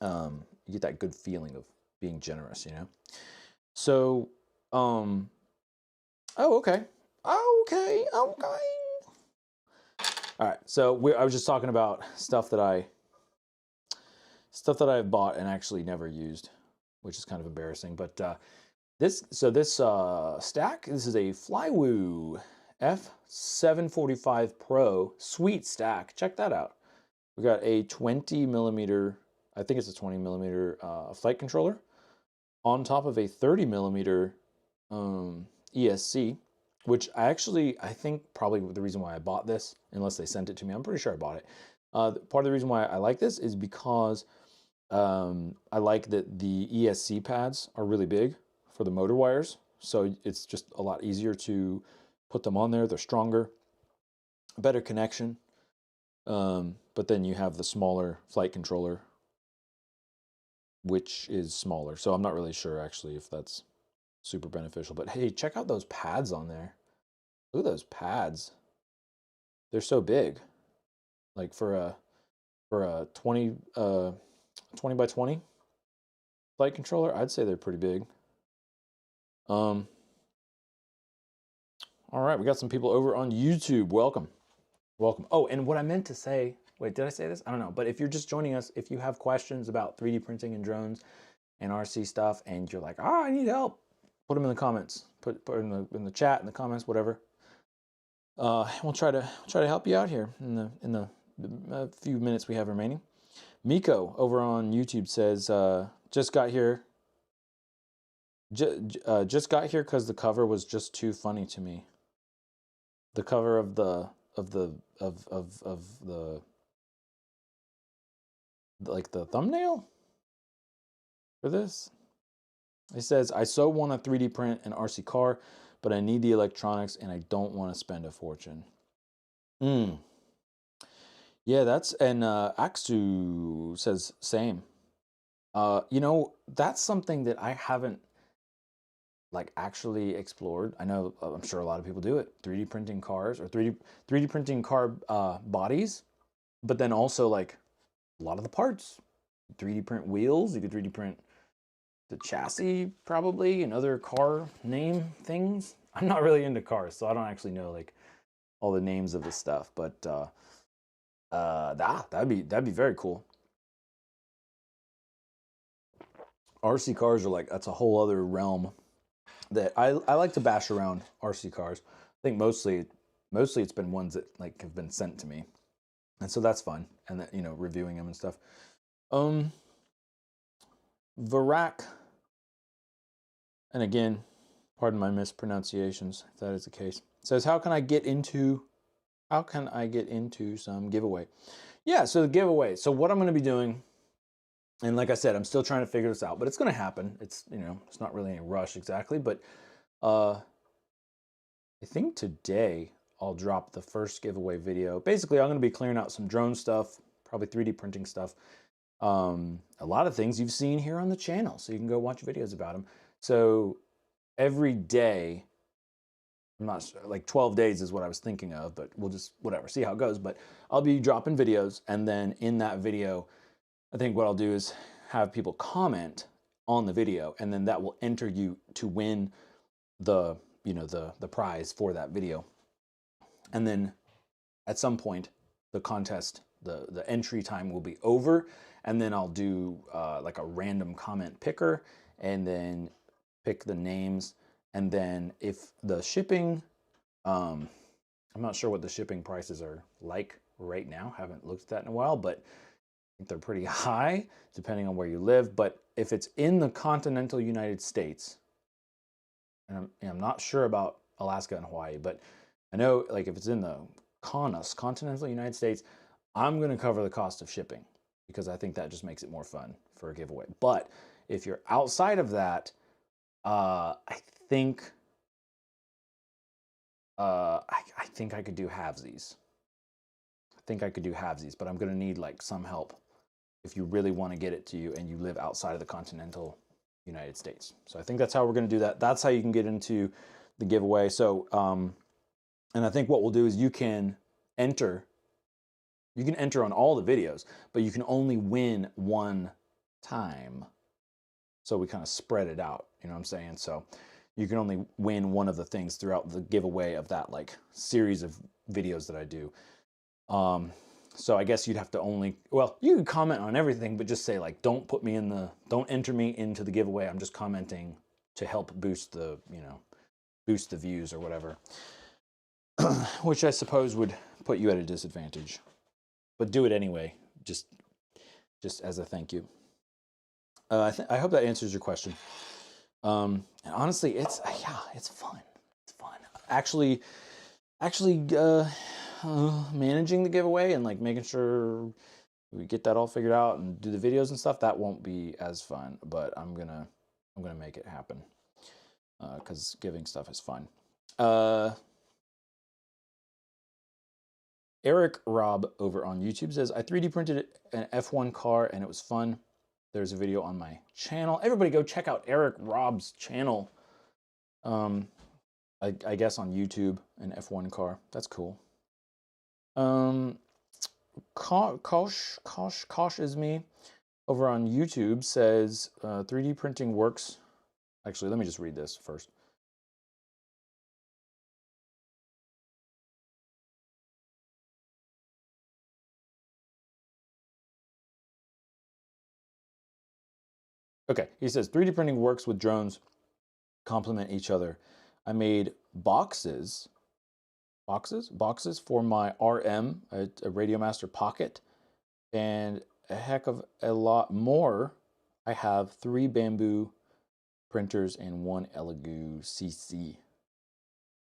You get that good feeling of being generous, So, oh, okay. Okay. All right. So I was just talking about stuff that I've bought and actually never used, which is kind of embarrassing. But this stack, this is a Flywoo F745 Pro, sweet stack. Check that out. We got a 20 millimeter, I think it's a 20 millimeter flight controller on top of a 30 millimeter ESC, which I think probably the reason why I bought this, unless they sent it to me, I'm pretty sure I bought it. Part of the reason why I like this is because I like that the ESC pads are really big for the motor wires, so it's just a lot easier to put them on there. They're stronger, better connection. But then you have the smaller flight controller, which is smaller. So I'm not really sure actually if that's super beneficial. But hey, check out those pads on there. Look at those pads. They're so big. Like for a 20 by 20 flight controller, I'd say they're pretty big. All right, we got some people over on YouTube. Welcome. Welcome. Oh, and what I meant to say, wait, did I say this? I don't know. But if you're just joining us, if you have questions about 3D printing and drones and RC stuff, and you're like, I need help, put them in the comments. Put in the chat, in the comments, whatever. We'll try to help you out here in the few minutes we have remaining. Miko over on YouTube says, just got here. Just got here because the cover was just too funny to me. The cover of the like the thumbnail for this. It says, I so want to 3D print an RC car, but I need the electronics and I don't want to spend a fortune. Yeah, that's, and Aksu says same. That's something that I haven't like actually explored. I know, I'm sure a lot of people do it. 3D printing cars, or 3D printing car bodies, but then also like a lot of the parts. 3D print wheels, you could 3D print the chassis probably, and other car name things. I'm not really into cars, so I don't actually know like all the names of this stuff, but that'd be very cool. RC cars are like, that's a whole other realm that I like to bash around. RC cars, I think mostly it's been ones that like have been sent to me, and so that's fun, and that, reviewing them and stuff. Virak, and again, pardon my mispronunciations if that is the case. says, how can I get into some giveaway? Yeah, so the giveaway. So what I'm going to be doing, and like I said, I'm still trying to figure this out, but it's going to happen. It's, you know, it's not really a rush exactly, but I think today I'll drop the first giveaway video. Basically, I'm going to be clearing out some drone stuff, probably 3D printing stuff. A lot of things you've seen here on the channel, so you can go watch videos about them. So every day, I'm not sure, like 12 days is what I was thinking of, but we'll just, whatever, see how it goes. But I'll be dropping videos, and then in that video, I think what I'll do is have people comment on the video, and then that will enter you to win the, you know, the prize for that video. And then at some point, the contest, the entry time will be over, and then I'll do like a random comment picker, and then pick the names. And then if the shipping, I'm not sure what the shipping prices are like right now. Haven't looked at that in a while, but I think they're pretty high depending on where you live. But if it's in the continental United States, and I'm not sure about Alaska and Hawaii, but I know like if it's in the continental United States, I'm going to cover the cost of shipping because I think that just makes it more fun for a giveaway. But if you're outside of that, I think I could do halvesies. I think I could do halvesies, but I'm going to need like some help if you really want to get it to you and you live outside of the continental United States. So I think that's how we're going to do that. That's how you can get into the giveaway. So, and I think what we'll do is you can enter on all the videos, but you can only win one time. So we kind of spread it out, you know what I'm saying? So you can only win one of the things throughout the giveaway of that like series of videos that I do. So I guess you'd have to only, well, you can comment on everything, but just say like, don't enter me into the giveaway. I'm just commenting to help boost the, you know, boost the views or whatever, which I suppose would put you at a disadvantage, but do it anyway, just as a thank you. I hope that answers your question. And honestly, it's fun. It's fun. Actually, managing the giveaway and like making sure we get that all figured out and do the videos and stuff, that won't be as fun. But I'm gonna make it happen because giving stuff is fun. Eric Rob over on YouTube says, I 3D printed an F1 car and it was fun. There's a video on my channel. Everybody go check out Eric Rob's channel. I guess on YouTube, an F1 car. That's cool. Kosh is me over on YouTube says 3D printing works. Actually, let me just read this first. Okay, he says 3D printing works with drones, complement each other. I made boxes for my RM, a Radiomaster Pocket, and a heck of a lot more. I have 3 bamboo printers and 1 Elegoo CC.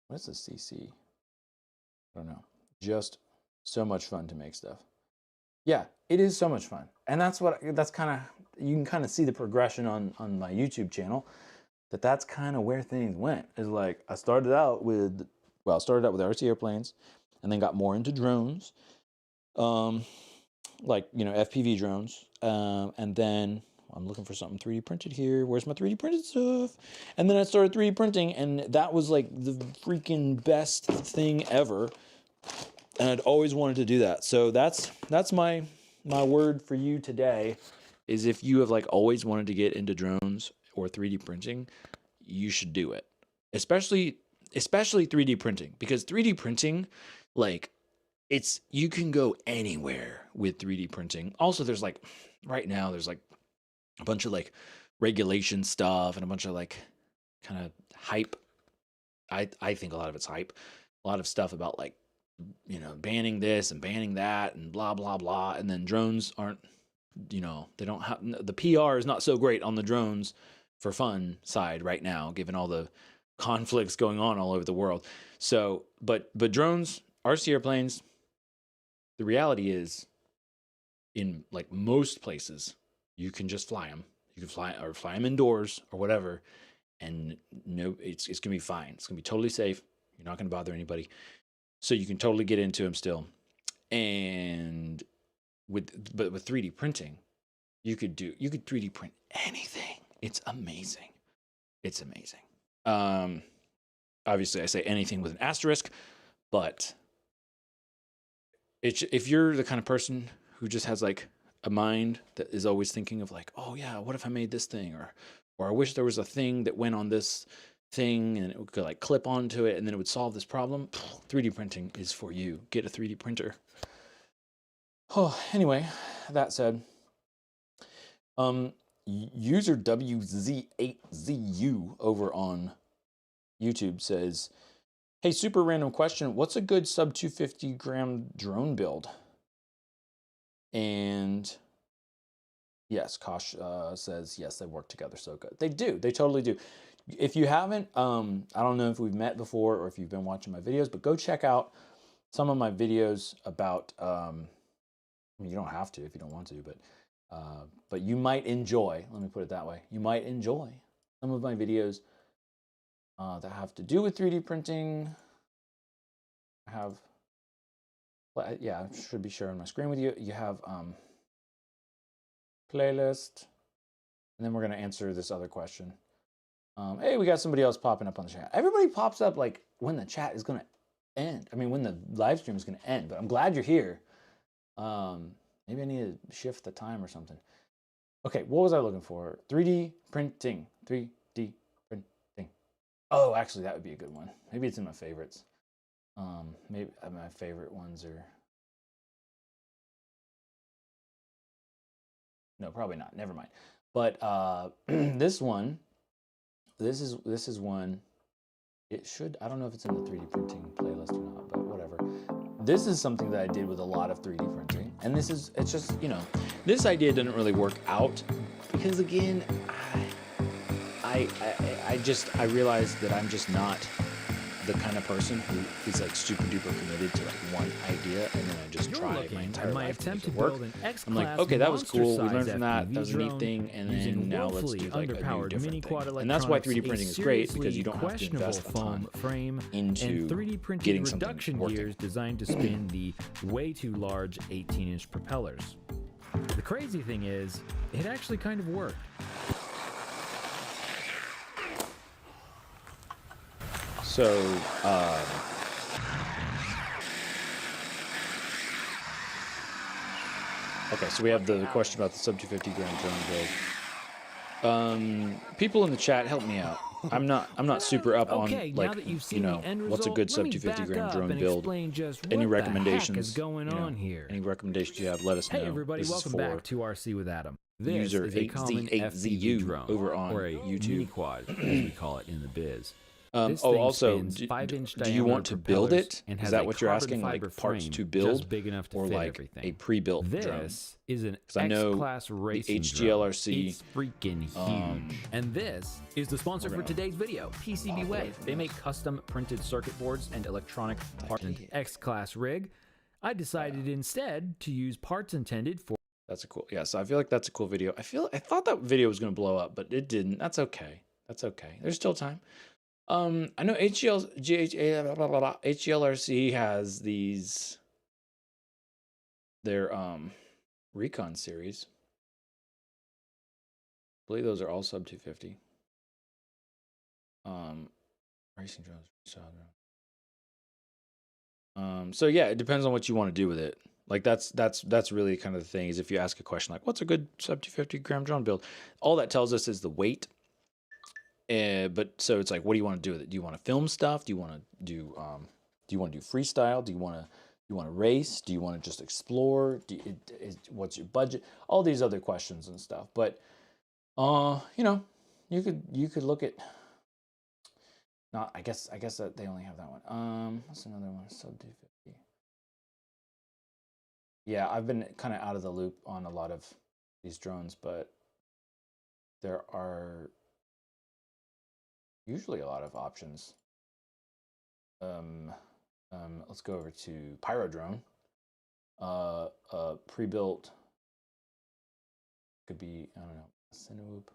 What is a CC? I don't know. Just so much fun to make stuff. Yeah, it is so much fun. And that's kind of, you can kind of see the progression on my YouTube channel, that's kind of where things went. Is like, I started out with RC airplanes and then got more into drones, like, you know, FPV drones. And then I'm looking for something 3D printed here. Where's my 3D printed stuff? And then I started 3D printing, and that was like the freaking best thing ever. And I'd always wanted to do that. So that's my word for you today, is if you have like always wanted to get into drones or 3D printing, you should do it. Especially 3D printing, because 3D printing, like, you can go anywhere with 3D printing. Also, there's like, right now, there's like a bunch of like regulation stuff and a bunch of like kind of hype. I think a lot of it's hype. A lot of stuff about like, you know, banning this and banning that and blah, blah, blah. And then drones aren't, you know, they don't have, the PR is not so great on the drones for fun side right now, given all the conflicts going on all over the world. So, but drones, RC airplanes, the reality is, in like most places, you can just fly them. You can fly them indoors or whatever, and no, it's gonna be fine. It's gonna be totally safe. You're not gonna bother anybody. So you can totally get into them still. And with 3D printing, you could 3D print anything. It's amazing. It's amazing. Obviously, I say anything with an asterisk, but if you're the kind of person who just has like a mind that is always thinking of like, oh yeah, what if I made this thing, or I wish there was a thing that went on this thing and it could like clip onto it and then it would solve this problem. 3D printing is for you. Get a 3D printer. Oh, anyway, that said, user WZ8ZU over on YouTube says, hey, super random question. What's a good sub 250 gram drone build? And yes, Kosh says, yes, they work together so good. They do. They totally do. If you haven't, I don't know if we've met before or if you've been watching my videos, but go check out some of my videos about, I mean, you don't have to if you don't want to, but you might enjoy, let me put it that way, you might enjoy some of my videos that have to do with 3D printing. I have, yeah, I should be sharing my screen with you. You have playlist, and then we're gonna answer this other question. Hey, we got somebody else popping up on the chat. Everybody pops up like when the chat is gonna end. I mean, when the live stream is gonna end, but I'm glad you're here. Maybe I need to shift the time or something. Okay, what was I looking for? 3D printing. 3D printing. Oh, actually, that would be a good one. Maybe it's in my favorites. Maybe my favorite ones are. No, probably not. Never mind. But this one, this is one. It should. I don't know if it's in the 3D printing playlist or not, but whatever. This is something that I did with a lot of 3D printing, and it's just, you know, this idea didn't really work out because again, I realized that I'm just not the kind of person who is like super duper committed to like one idea and then I just try my entire life to make it work. I'm like, okay, that was cool. We learned from that. That was a neat thing, and then now let's do like a new different thing. And that's why 3D printing is great because you don't have to invest a ton into 3D printed getting something reduction working. gears designed to spin the way too large 18-inch propellers. The crazy thing is, it actually kind of worked. So, okay, so we have the question about the sub 250 gram drone build. People in the chat, help me out. I'm not super up on like, you know, what's a good sub 250 gram drone build. Any recommendations? Any recommendations you have? Let us know. Hey everybody, this welcome back to RC with Adam. This user is a common 8Z8ZU FPV drone, over on or a YouTube. mini quad, as we call it in the biz. Oh, also, do you want to build it? Is that what you're asking? Like parts to build, big enough to or fit like everything. a pre-built drone? This is an I know X-Class racing the drone. HGLRC. It's freaking huge. And this is the sponsor for today's video, PCBWay. They make custom printed circuit boards and electronic parts. An X-Class rig. I decided instead to use parts intended for. That's a cool. Yeah, so I feel like that's a cool video. I thought that video was going to blow up, but it didn't. That's okay. That's okay. There's still time. I know HGLRC has these, their Recon series. I believe those are all sub 250. Racing drones. So yeah, it depends on what you want to do with it. Like that's really kind of the thing, is if you ask a question like, what's a good sub 250 gram drone build? All that tells us is the weight. But so it's like, what do you want to do with it? Do you want to film stuff? Do you want to do freestyle? Do you want to race? Do you want to just explore? What's your budget? All these other questions and stuff. But you know, you could look at. Not, I guess that they only have that one. What's another one? Sub 250. Yeah, I've been kind of out of the loop on a lot of these drones, but there are usually a lot of options. Let's go over to Pyro Drone. Pre-built could be, I don't know, Cinewhoop.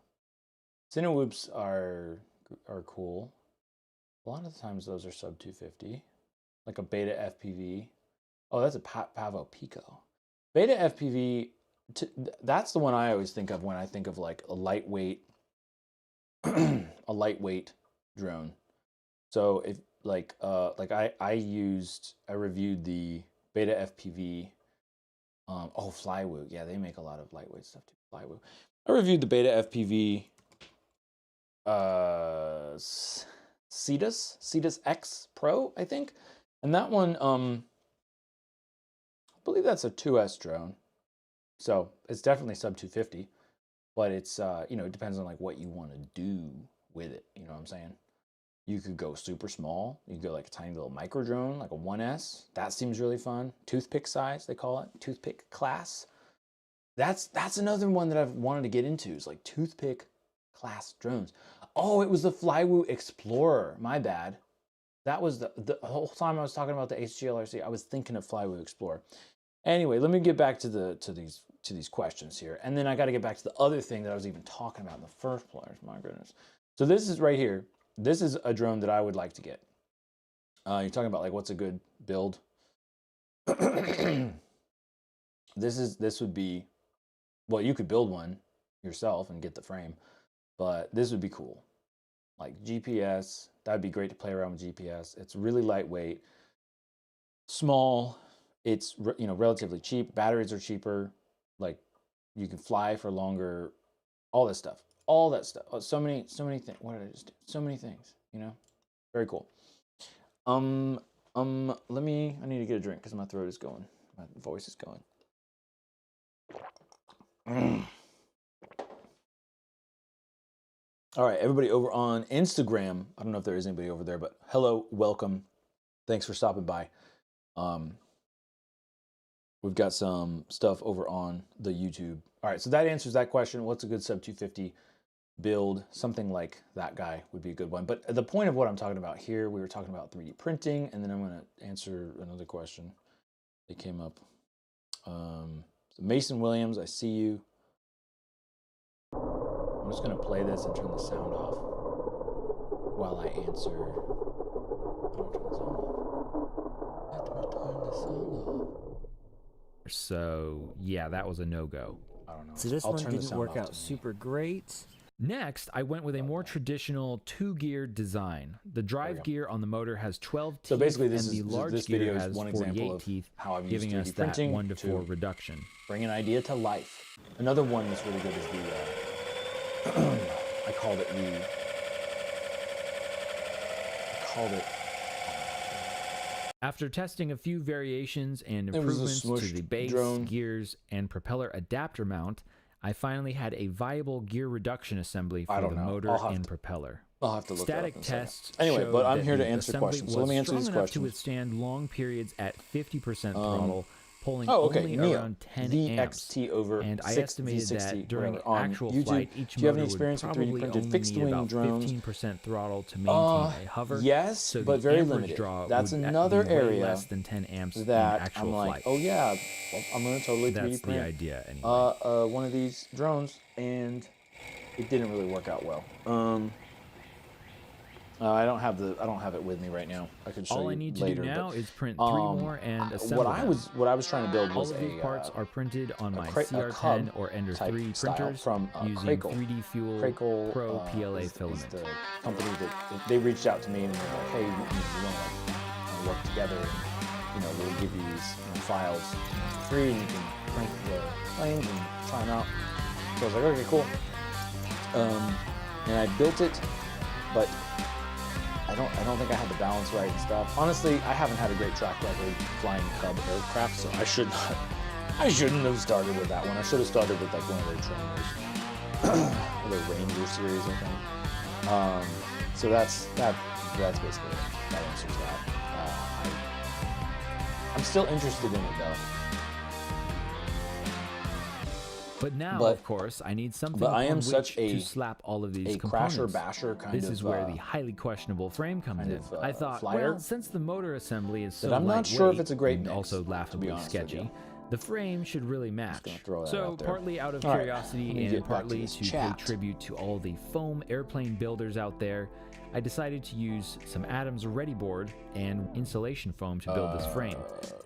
Cinewhoops are cool. A lot of the times those are sub 250, like a Beta FPV. Oh, that's a Pavo Pico. Beta FPV, that's the one I always think of when I think of like a lightweight, a lightweight drone. So if I reviewed the Beta FPV. Flywoo. Yeah, they make a lot of lightweight stuff too. Flywoo. I reviewed the Beta FPV Cetus X Pro, I think. And that one, I believe that's a 2S drone. So it's definitely sub 250, but it's, it depends on like what you want to do with it. You know what I'm saying? You could go super small. You could go like a tiny little micro drone, like a 1S. That seems really fun. Toothpick size, they call it. Toothpick class. That's another one that I've wanted to get into, is like toothpick class drones. Oh, it was the Flywoo Explorer. My bad. That was the whole time I was talking about the HGLRC, I was thinking of Flywoo Explorer. Anyway, let me get back to these questions here. And then I got to get back to the other thing that I was even talking about in the first place. My goodness. So this is right here. This is a drone that I would like to get. You're talking about like what's a good build. This would be, well, you could build one yourself and get the frame, but this would be cool. Like GPS, that'd be great to play around with GPS. It's really lightweight, small. It's relatively cheap. Batteries are cheaper. Like you can fly for longer. All this stuff. All that stuff. Oh, so many things. What did I just do? So many things, Very cool. I need to get a drink because my throat is going. My voice is going. All right, everybody over on Instagram. I don't know if there is anybody over there, but hello, welcome. Thanks for stopping by. We've got some stuff over on the YouTube. All right, so that answers that question. What's a good sub 250 build? Something like that guy would be a good one. But the point of what I'm talking about here, we were talking about 3D printing, and then I'm going to answer another question that came up. So Mason Williams, I see you. I'm just going to play this and turn the sound off while I answer. I'll turn the sound off. Let me turn the sound off. So yeah, that was a no-go. I don't know. So this I'll one turn the didn't sound work off out to me. super great. Next, I went with a more traditional two-gear design. The drive gear on the motor has 12 teeth, So basically, and the large this gear video has is one 48 example of teeth, how I've used giving 3D us that printing 1 to 4 reduction. bring an idea to life. Another one that's really good is the I called it. After testing a few variations and It was a improvements to smooshed the base, drone. gears, and propeller adapter mount, I finally had a viable gear reduction assembly I for don't the know. motor I'll have and to- propeller. I'll have to look Static it up in a second. tests Anyway, showed but I'm that here to the answer assembly questions. So let was me answer strong these enough to questions. withstand long periods at 50% throttle, pulling Oh, okay. only Neo, around 10 amps. VXT over And I 6 estimated V60, that during whatever, on actual YouTube. flight, each Do you have any motor experience would with 3D probably printed only fixed need wing about drones? 15% throttle to maintain a hover. Yes, so but the very amperage limited. draw That's would another be way area less than 10 amps in that actual I'm like, flight. oh yeah, I'm gonna totally 3D That's the print idea anyway. one of these drones, and it didn't really work out well. I don't have it with me right now. I can show All you I need to later. do now but, is print 3 more and assemble what I was trying to build All was of these parts are printed on my a CR10 Cub or Ender type 3 style printers from using Crackle. 3D Fuel Crackle, Pro PLA is filament. the company that they reached out to me and they were like, hey, we want to work together, and we'll give you these files for free, and you can print the planes and try them out. So I was like, okay, cool. And I built it, but I don't think I had the balance right and stuff. Honestly, I haven't had a great track record flying Cub aircraft, so I shouldn't have started with that one. I should have started with like one of their trainers, or the Ranger series, I think. So that's basically it. That answers that. I'm still interested in it though. But now, But- of course, I need something but I am upon such which a- to slap all of these a components. crasher basher kind This of, is where the highly questionable frame comes kind in. of, I thought, flyer. well, since the motor assembly is so I'm not sure if lightweight it's a great and mix, also to be laughably honest with sketchy, you. the frame should really match. gonna throw that So out there. partly out of All right, let curiosity me and get back to partly this to pay chat. tribute to all the foam airplane builders out there, I decided to use some Adam's Ready board and insulation foam to build this frame.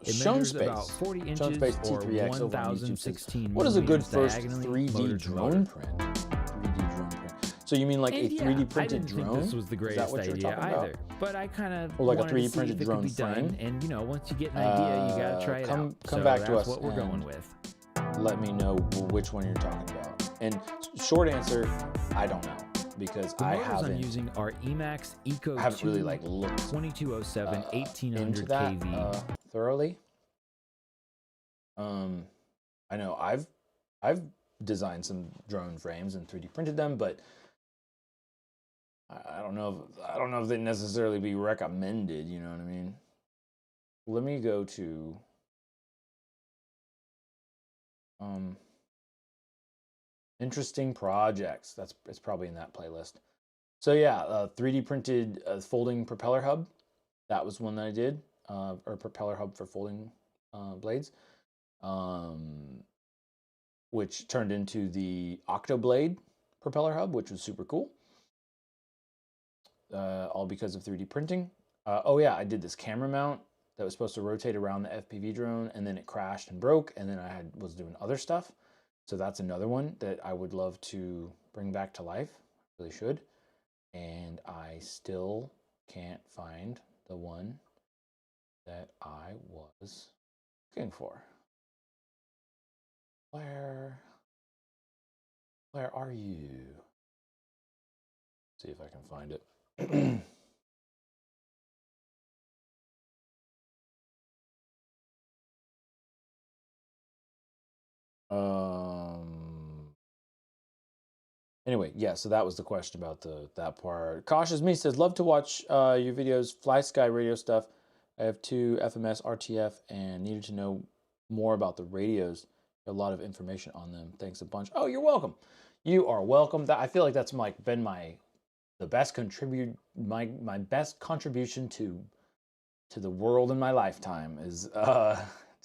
It Shown measures Space. about 40 Shown inches Space or T3X over on YouTube says, 1,016 what is a good millimeters first diagonally, 3D motor to drone motor. print? 3D drone print. So you mean like And a yeah, 3D printed I didn't drone? think this was the Is that greatest what you're idea talking about? either, but I kind of Or like a wanted 3D to see printed if it could drone be done, frame? and you know, once you get an idea, you gotta try it come- out. come So back to that's us what we're going and- with. Let me know which one you're talking about. And short answer, I don't know because The I motors I'm haven't using are Emax Eco I haven't 2 really like looked 2207 into 1800 that kV. thoroughly. I know I've designed some drone frames and 3D printed them, but I don't know if they necessarily be recommended. You know what I mean? Let me go to interesting projects. It's probably in that playlist. So yeah, 3D printed folding propeller hub. That was one that I did, or propeller hub for folding blades, which turned into the Octoblade propeller hub, which was super cool. All because of 3D printing. Oh yeah, I did this camera mount that was supposed to rotate around the FPV drone, and then it crashed and broke, and then I was doing other stuff. So that's another one that I would love to bring back to life. Really should. And I still can't find the one that I was looking for. Where are you? See if I can find it. Anyway, yeah, so that was the question about that part. Cautious Me says, love to watch your videos, Fly Sky radio stuff. I have 2 FMS RTF and needed to know more about the radios. A lot of information on them. Thanks a bunch. Oh, you're welcome. You are welcome. I feel like that's been the best my best contribution to the world in my lifetime is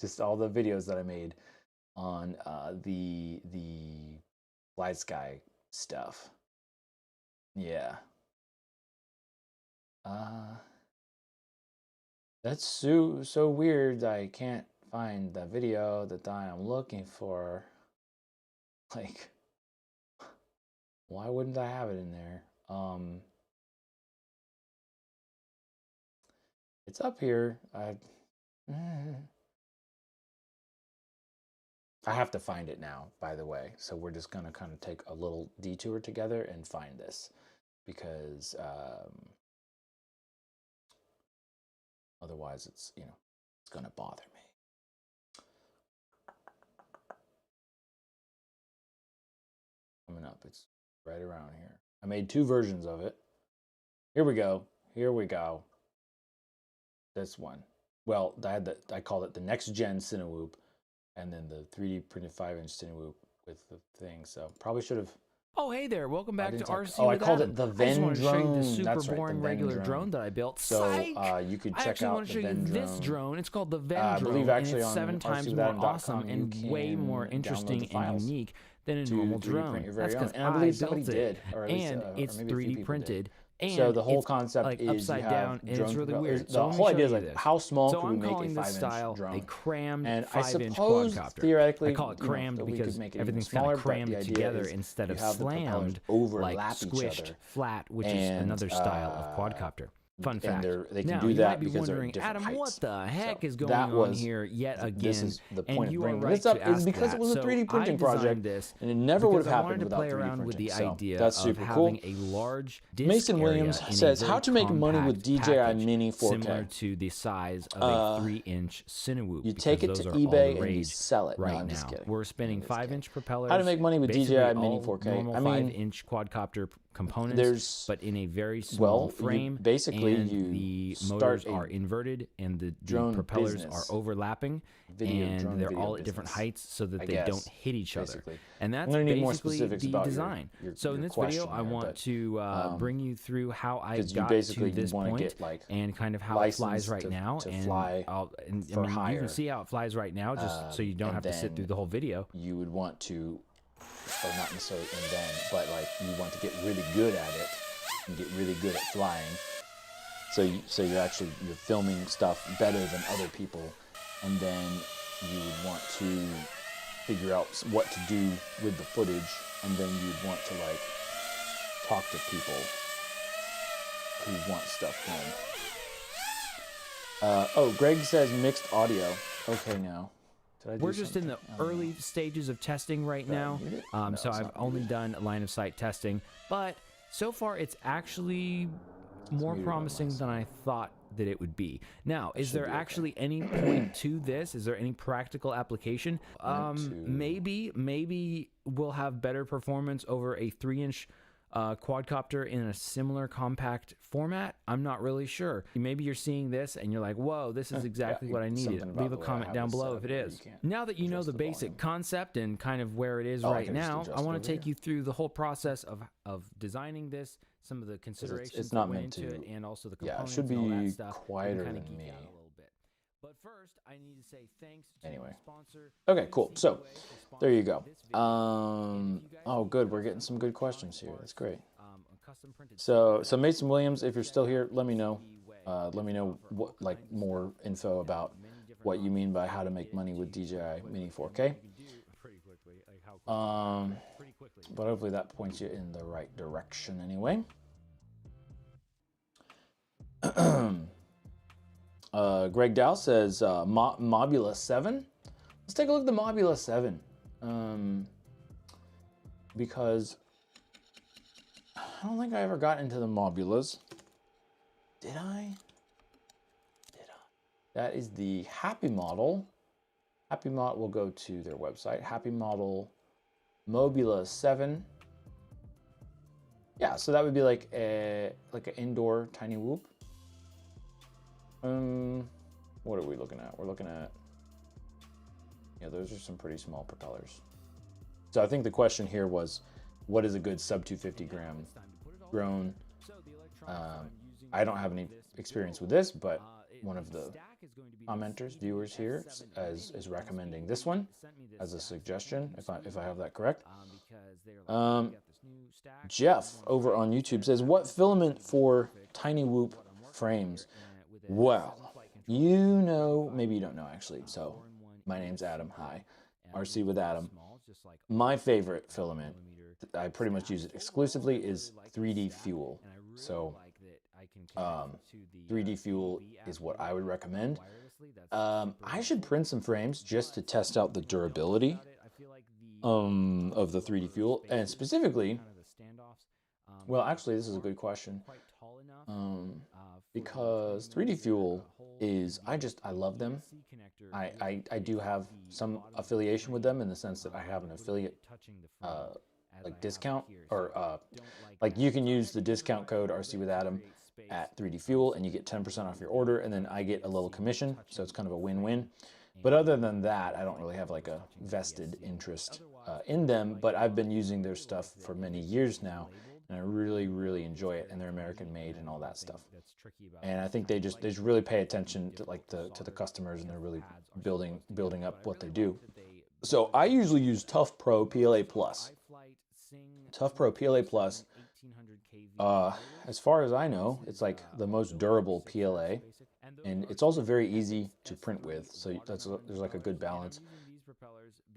just all the videos that I made on the Fly Sky stuff. Yeah. That's so weird. I can't find the video that I am looking for. Like, why wouldn't I have it in there? It's up here. I have to find it now, by the way. So we're just gonna kind of take a little detour together and find this, because otherwise it's gonna bother me. Coming up, it's right around here. I made 2 versions of it. Here we go. This one. Well, I called it the next gen Cinewoop, and then the 3D printed 5-inch Cinewoop with the thing. So probably should have. Oh, hey there. Welcome back to RC I with called Adam. it the I just Ven wanted to show you drone. this super That's right, the boring Ven regular drone. drone that I built. So Psych! you could I check actually out want to the show you Ven this drone. drone. It's called the Ven I drone, believe and actually it's on 7 times more RCwithAdam.com awesome you and way can more download interesting the and files unique than a to normal 3D drone. print your That's very own. because And I believe I somebody built did, it, or at least, and or it's maybe a few 3D people did. printed. And So the whole it's, concept like, is upside you down, have and it's drone really propellers. weird. The So let me whole show idea is you like, this. how small So could we I'm make calling a this 5-inch style drone? a crammed And I 5-inch suppose quadcopter. theoretically, I call it crammed that we because could make it even everything's smaller, kind of but crammed the idea together is instead you of have the propellers slammed, like overlap each squished other. flat, which is And, another style of quadcopter. Fun and fact. they can now, do you that might be because they're at wondering, different Adam, heights. what the heck So is going that on was- here yet again? This is the point and of you are bringing right this up, to is ask because that. it was a So 3D printing I designed project, this and it never would have because I happened wanted to without play 3D around with printing. the So idea that's of super having cool. a large disc Mason area Williams in a says, very how to make money with compact DJI package, Mini 4K. similar to the size of a 3-inch Cinewoop. You take it because to those are all eBay the and you rage sell it. No, right I'm now. just kidding. We're spinning I'm just kidding. 5-inch propellers. How to make money with basically DJI Mini all 4K. Normal I mean, 5-inch quadcopter components, but in a very small frame. Basically, and the motors are inverted, and the propellers are overlapping, and they're all at different heights so that they don't hit each other. And that's basically the design. So in this video, I want to bring you through how I got to this point and kind of how it flies right now. And I mean, you can see how it flies right now, just so you don't have to sit through the whole video. You would want to, or not necessarily but like you want to get really good at it and get really good at flying. So you're filming stuff better than other people, and then you would want to figure out what to do with the footage, and then you'd want to like talk to people who want stuff done. Oh, Greg says mixed audio. Okay, now. We're just in the early stages of testing right now, so I've only done line of sight testing, but so far it's actually more promising than I thought that it would be. Now, is there actually any point to this? Is there any practical application? Maybe we'll have better performance over a 3-inch quadcopter in a similar compact format. I'm not really sure. Maybe you're seeing this and you're like, whoa, this is exactly what I needed. Leave a comment down below if it is. Now that you know the basic concept and kind of where it is right now, I want to take you through the whole process of designing this, some of the considerations that went into it, and also the components and all that stuff. Quieter than me. But first, I need to say thanks to anyway. sponsor. Okay, cool. So, there you go. Oh, good. We're getting some good questions here. That's great. So Mason Williams, if you're still here, let me know. Let me know what, more info about what you mean by how to make money with DJI Mini 4K. But hopefully that points you in the right direction anyway. Greg Dow says Mobula 7. Let's take a look at the Mobula 7. Because I don't think I ever got into the Mobulas. Did I? That is the Happy Model. Happy Model will go to their website. Happy Model Mobula 7. Yeah, so that would be like an indoor tiny whoop. What are we looking at? We're looking at, those are some pretty small propellers. So I think the question here was, what is a good sub 250 gram drone? I don't have any experience with this, but one of the commenters, viewers here, is recommending this one as a suggestion, if I have that correct. Jeff over on YouTube says, what filament for tiny whoop frames? Well, maybe you don't know actually. So my name's Adam. Hi, RC with Adam. My favorite filament, I pretty much use it exclusively, is 3D Fuel. So 3D Fuel is what I would recommend. I should print some frames just to test out the durability of the 3D Fuel, and specifically, well, actually, this is a good question. Because 3D Fuel is, I love them. I do have some affiliation with them in the sense that I have an affiliate discount, or you can use the discount code RCwithAdam at 3D Fuel and you get 10% off your order, and then I get a little commission, so it's kind of a win-win. But other than that, I don't really have like a vested interest in them, but I've been using their stuff for many years now, and I really, really enjoy it, and they're American made and all that stuff. And I think they just really pay attention to to the customers, and they're really building up what they do. So I usually use Tough Pro PLA Plus. Tough Pro PLA Plus, as far as I know, it's like the most durable PLA, and it's also very easy to print with. So there's like a good balance.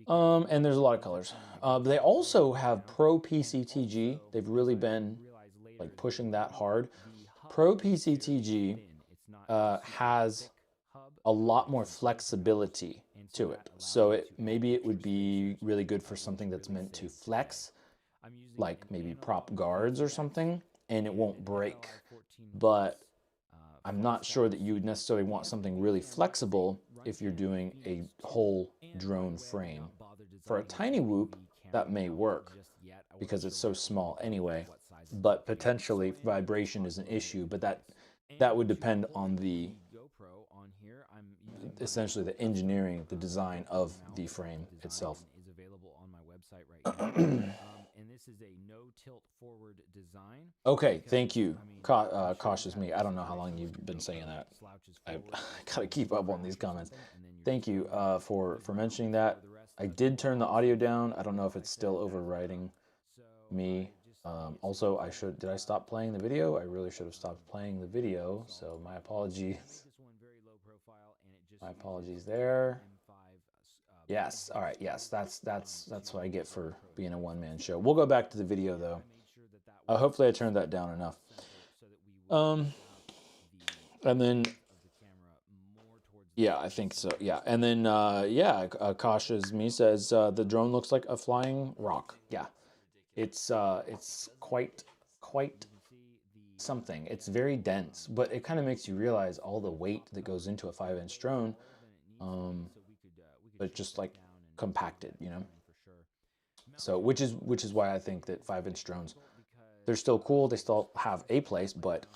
And there's a lot of colors. They also have Pro PCTG. They've really been pushing that hard. Pro PCTG has a lot more flexibility to it. So maybe it would be really good for something that's meant to flex, like maybe prop guards or something, and it won't break. But I'm not sure that you would necessarily want something really flexible if you're doing a whole drone frame. For a tiny whoop, that may work because it's so small anyway. but potentially vibration is an issue. But that would depend on the essentially the engineering, the design of the frame itself. Is available on my website right now. And this is a no tilt forward design. Okay, thank you. Cautious me. I don't know how long you've been saying that. I gotta keep up on these comments. Thank you for mentioning that. I did turn the audio down. I don't know if it's still overriding me. Also, did I stop playing the video? I really should have stopped playing the video. So my apologies. My apologies there. Yes. All right. Yes. That's what I get for being a one-man show. We'll go back to the video though. Hopefully I turned that down enough. And then, yeah, I think so. Yeah. And then, Cautious me says, the drone looks like a flying rock. Yeah. It's quite something. It's very dense, but it kind of makes you realize all the weight that goes into a 5-inch drone. But just like compacted, you know? So, which is why I think that 5-inch drones, they're still cool. They still have a place, but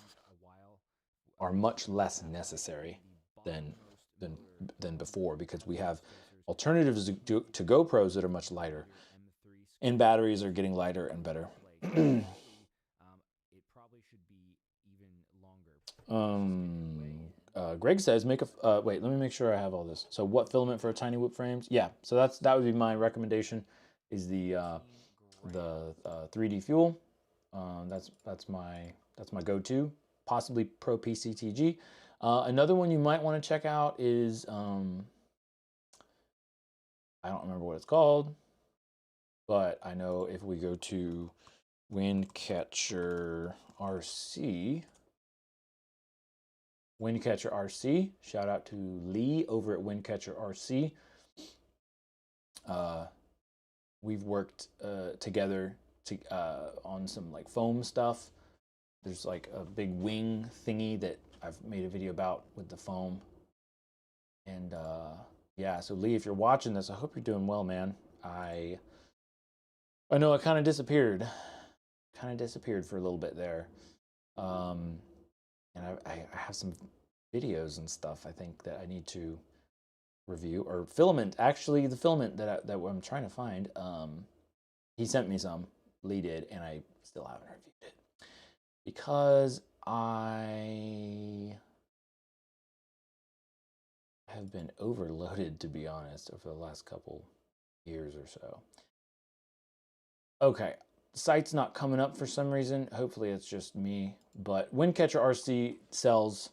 are much less necessary than before, because we have alternatives to GoPros that are much lighter, and batteries are getting lighter and better. Greg says, wait, let me make sure I have all this. So what filament for tiny whoop frames? Yeah, so that would be my recommendation, is the 3D Fuel. That's my go-to, possibly Pro PCTG. Another one you might want to check out is, I don't remember what it's called, but I know if we go to Windcatcher RC, shout out to Lee over at Windcatcher RC. We've worked together on some like foam stuff. There's like a big wing thingy that I've made a video about with the foam. And yeah, so Lee, if you're watching this, I hope you're doing well, man. I know I kind of disappeared for a little bit there. And I have some videos and stuff I think that I need to review, or filament. Actually, the filament that I'm trying to find. He sent me some, Lee did, and I still haven't reviewed it because I have been overloaded, to be honest, over the last couple years or so. Okay. Site's not coming up for some reason. Hopefully it's just me. But Windcatcher RC sells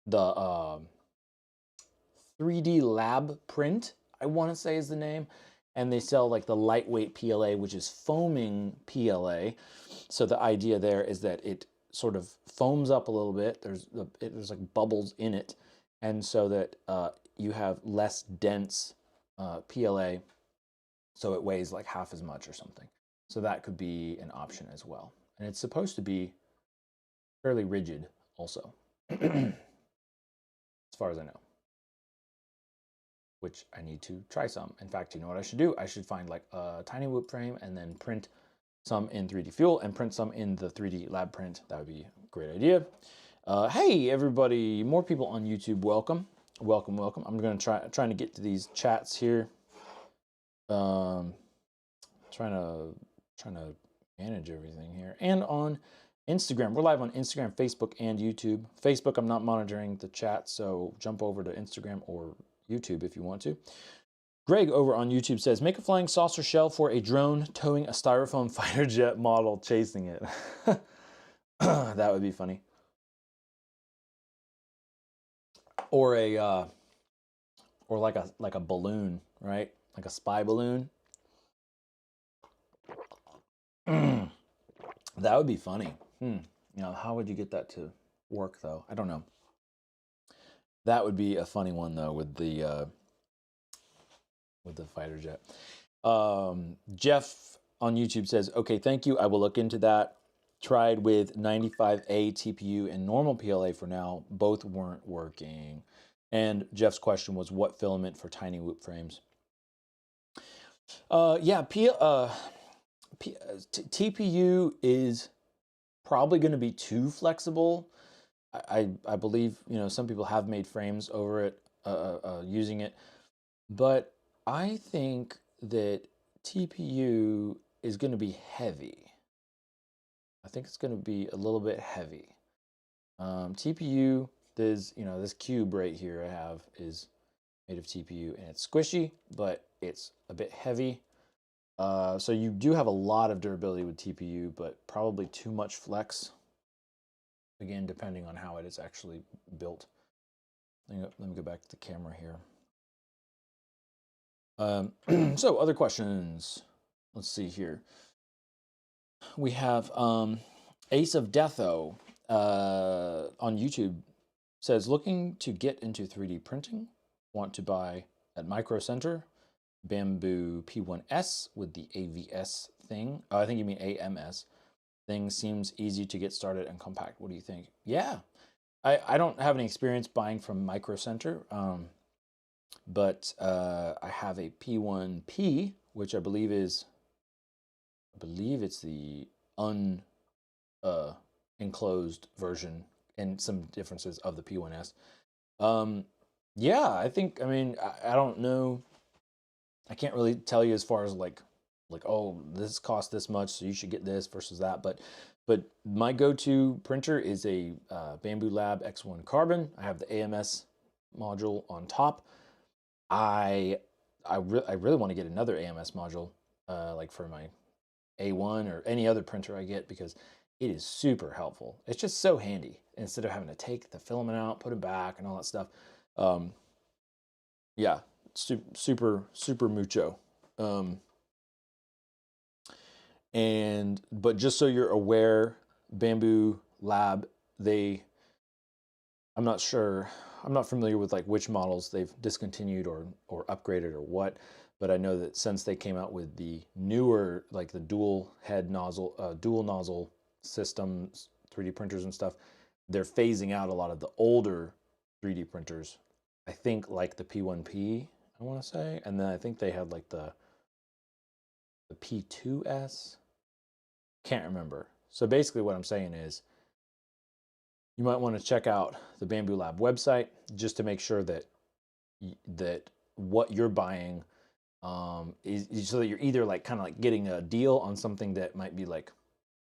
the 3D Lab print, I want to say is the name. And they sell like the lightweight PLA, which is foaming PLA. So the idea there is that it sort of foams up a little bit. There's like bubbles in it. And so that you have less dense PLA. So it weighs like half as much or something. So that could be an option as well. And it's supposed to be fairly rigid also, as far as I know, which I need to try some. In fact, you know what I should do? I should find like a tiny whoop frame and then print some in 3D Fuel and print some in the 3D Lab print. That would be a great idea. Hey, everybody, more people on YouTube. Welcome. I'm going to trying to get to these chats here. Trying to manage everything here. And on Instagram, we're live on Instagram, Facebook, and YouTube. Facebook, I'm not monitoring the chat, so jump over to Instagram or YouTube if you want to. Greg over on YouTube says, make a flying saucer shell for a drone towing a styrofoam fighter jet model chasing it. That would be funny. Or like a balloon, right? Like a spy balloon. That would be funny. You know, how would you get that to work though? I don't know. That would be a funny one though with the fighter jet. Jeff on YouTube says, okay, thank you. I will look into that. Tried with 95A TPU and normal PLA for now. Both weren't working. And Jeff's question was, what filament for tiny whoop frames? Yeah, TPU is probably going to be too flexible. I believe, you know, some people have made frames over it, using it, but I think that TPU is going to be heavy. I think it's going to be a little bit heavy. TPU, there's, you know, this cube right here I have is made of TPU, and it's squishy, but it's a bit heavy. So you do have a lot of durability with TPU, but probably too much flex. Again, depending on how it is actually built. Let me go back to the camera here. So other questions. Let's see here. We have Ace of Deatho on YouTube says, looking to get into 3D printing, want to buy at Micro Center Bamboo P1S with the AVS thing. I think you mean AMS. Thing seems easy to get started and compact. What do you think? Yeah, I don't have any experience buying from Micro Center, but I have a P1P, which I believe it's the enclosed version, and some differences of the P1S. Yeah, I mean, I don't know. I can't really tell you as far as like, oh, this costs this much, so you should get this versus that. But my go-to printer is a Bamboo Lab X1 Carbon. I have the AMS module on top. I really want to get another AMS module, like for my A1 or any other printer I get, because it is super helpful. It's just so handy instead of having to take the filament out, put it back, and all that stuff. Yeah, super mucho. But just so you're aware, Bamboo Lab, I'm not familiar with like which models they've discontinued or upgraded or what, but I know that since they came out with the newer, like the dual nozzle systems, 3D printers and stuff, they're phasing out a lot of the older 3D printers. I think like the P1P, I want to say, and then I think they had like the P2S. Can't remember. So basically what I'm saying is you might want to check out the Bamboo Lab website just to make sure that what you're buying is so that you're either like kind of like getting a deal on something that might be like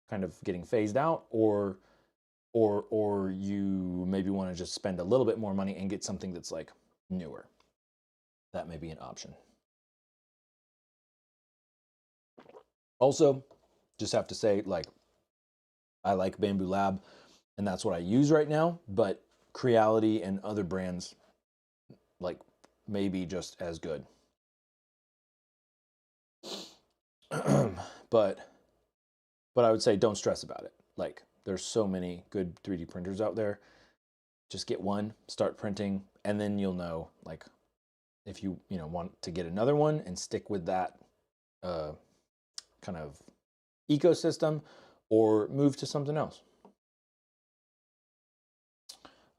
kind of getting phased out, or you maybe want to just spend a little bit more money and get something that's like newer. That may be an option. Also, just have to say, like, I like Bamboo Lab, and that's what I use right now, but Creality and other brands, like, maybe just as good. But I would say don't stress about it. Like, there's so many good 3D printers out there. Just get one, start printing, and then you'll know, like, if you want to get another one and stick with that kind of ecosystem, or move to something else.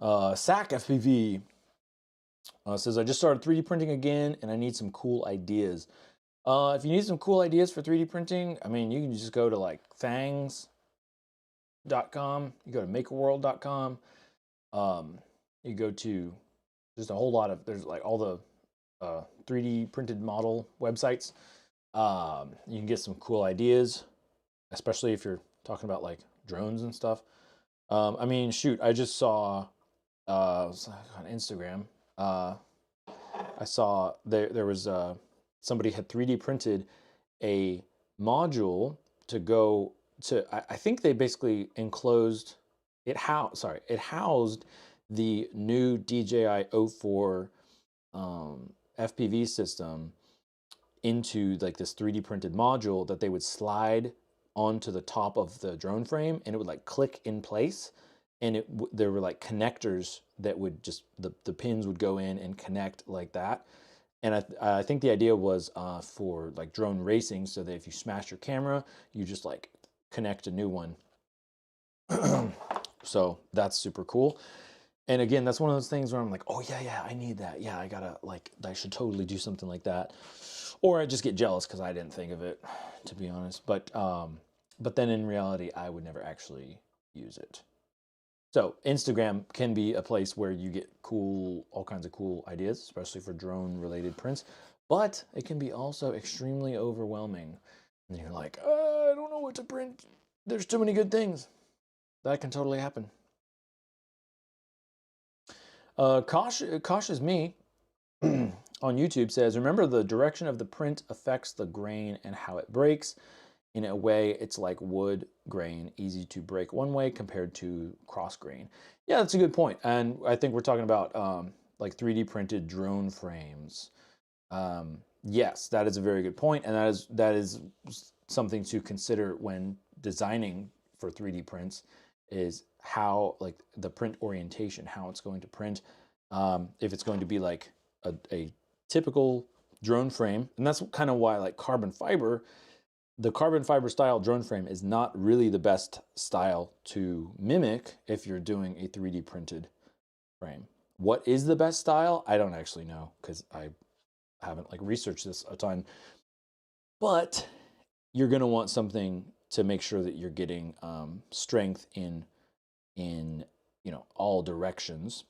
SAC FPV says, I just started 3D printing again and I need some cool ideas. If you need some cool ideas for 3D printing, I mean, you can just go to like thangs.com, you go to makeaworld.com, you go to just a whole lot of, there's like all the 3D printed model websites. You can get some cool ideas, especially if you're talking about like drones and stuff. I mean, shoot, I just saw on Instagram, I saw there was somebody had 3D printed a module to go to, I think they basically enclosed, it housed the new DJI O4 FPV system into like this 3D printed module that they would slide onto the top of the drone frame, and it would like click in place, and there were like connectors that would just, the pins would go in and connect like that. And I think the idea was for like drone racing, so that if you smash your camera, you just like connect a new one. So that's super cool. And again, that's one of those things where I'm like, oh yeah, I need that. Yeah, I should totally do something like that. Or I just get jealous because I didn't think of it, to be honest. But then in reality, I would never actually use it. So Instagram can be a place where you get all kinds of cool ideas, especially for drone-related prints. But it can be also extremely overwhelming. And you're like, I don't know what to print. There's too many good things. That can totally happen. Cautious Me on YouTube says, remember the direction of the print affects the grain and how it breaks. In a way, it's like wood grain, easy to break one way compared to cross grain. Yeah, that's a good point. And I think we're talking about like 3D printed drone frames. Yes, that is a very good point, and that is something to consider when designing for 3D prints, is how, like, the print orientation, how it's going to print. If it's going to be like a typical drone frame, and that's kind of why, like, the carbon fiber style drone frame is not really the best style to mimic if you're doing a 3D printed frame. What is the best style? I don't actually know, because I haven't like researched this a ton. But you're going to want something to make sure that you're getting strength in all directions,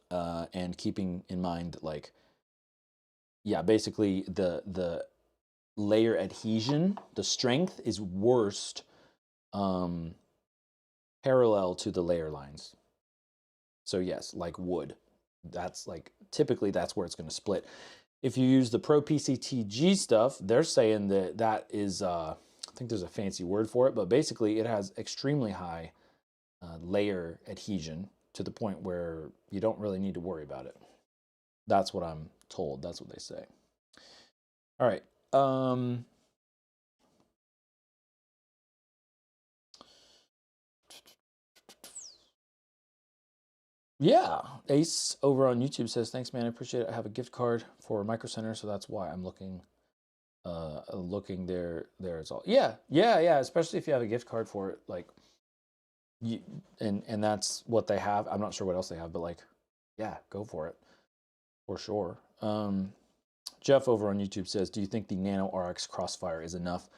and keeping in mind, like, yeah, basically the layer adhesion, the strength is worst parallel to the layer lines. So yes, like wood, that's like typically that's where it's going to split. If you use the Pro PCTG stuff, they're saying that is, I think there's a fancy word for it, but basically it has extremely high layer adhesion to the point where you don't really need to worry about it. That's what I'm told. That's what they say. All right. Yeah, Ace over on YouTube says, thanks, man. I appreciate it. I have a gift card for Micro Center, so that's why I'm looking there as all. Yeah. Especially if you have a gift card for it, like, and that's what they have. I'm not sure what else they have, but like, yeah, go for it for sure. Jeff over on YouTube says, do you think the Nano RX Crossfire is enough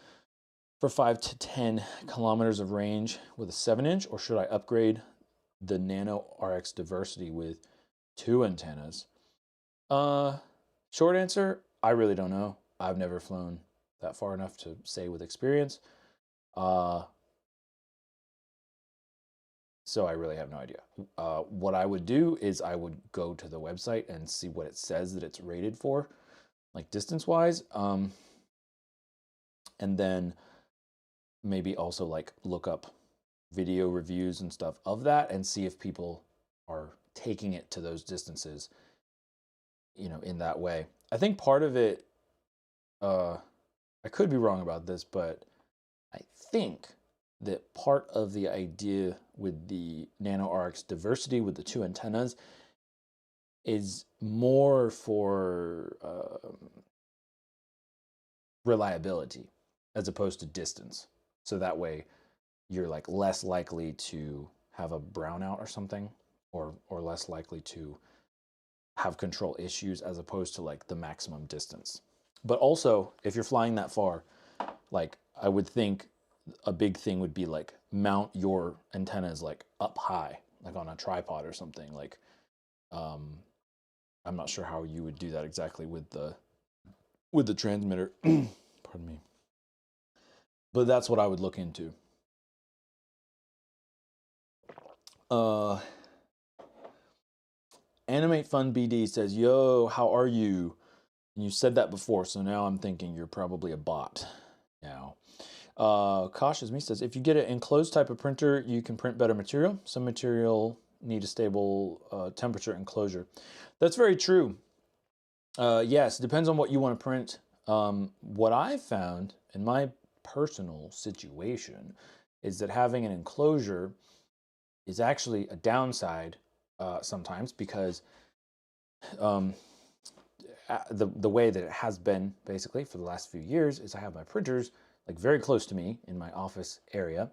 for 5 to 10 kilometers of range with a 7-inch, or should I upgrade the Nano RX Diversity with 2 antennas? Short answer, I really don't know. I've never flown that far enough to say with experience. So I really have no idea. What I would do is I would go to the website and see what it says that it's rated for, like distance-wise, and then maybe also like look up video reviews and stuff of that and see if people are taking it to those distances, in that way. I think part of it, I could be wrong about this, but I think that part of the idea with the Nano RX Diversity with the 2 antennas is more for reliability as opposed to distance. So that way you're like less likely to have a brownout or something, or less likely to have control issues as opposed to like the maximum distance. But also, if you're flying that far, like, I would think a big thing would be like mount your antennas like up high, like on a tripod or something. Like, I'm not sure how you would do that exactly with the transmitter. Pardon me. But that's what I would look into. Animate Fun BD says, yo, how are you? And you said that before, so now I'm thinking you're probably a bot now. Cautious Me says, if you get an enclosed type of printer, you can print better material. Some material need a stable temperature enclosure. That's very true. Yes, it depends on what you want to print. What I found in my personal situation is that having an enclosure is actually a downside sometimes, because the way that it has been basically for the last few years is I have my printers like very close to me in my office area,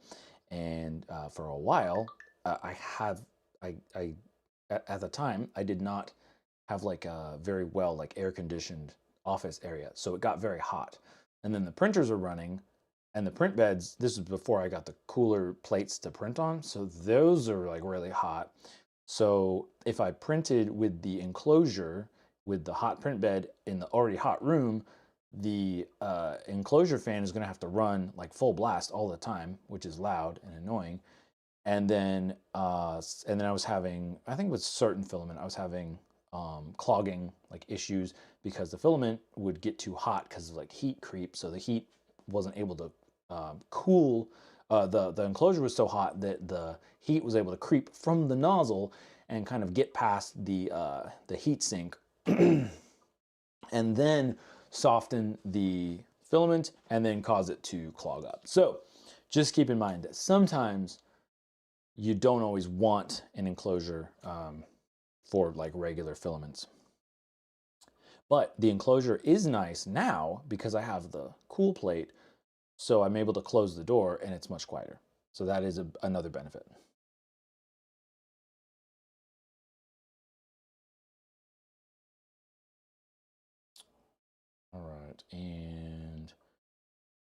and for a while at the time I did not have like a very well like air conditioned office area. So it got very hot. And then the printers are running, and the print beds, this was before I got the cooler plates to print on. So those are like really hot. So if I printed with the enclosure, with the hot print bed in the already hot room, the enclosure fan is going to have to run like full blast all the time, which is loud and annoying. And then I was having, I think with certain filament, I was having clogging like issues because the filament would get too hot because of like heat creep. So the heat wasn't able to cool. The enclosure was so hot that the heat was able to creep from the nozzle and kind of get past the heat sink and then soften the filament and then cause it to clog up. So just keep in mind that sometimes you don't always want an enclosure for like regular filaments. But the enclosure is nice now because I have the cool plate, so I'm able to close the door and it's much quieter. So that is another benefit. All right, and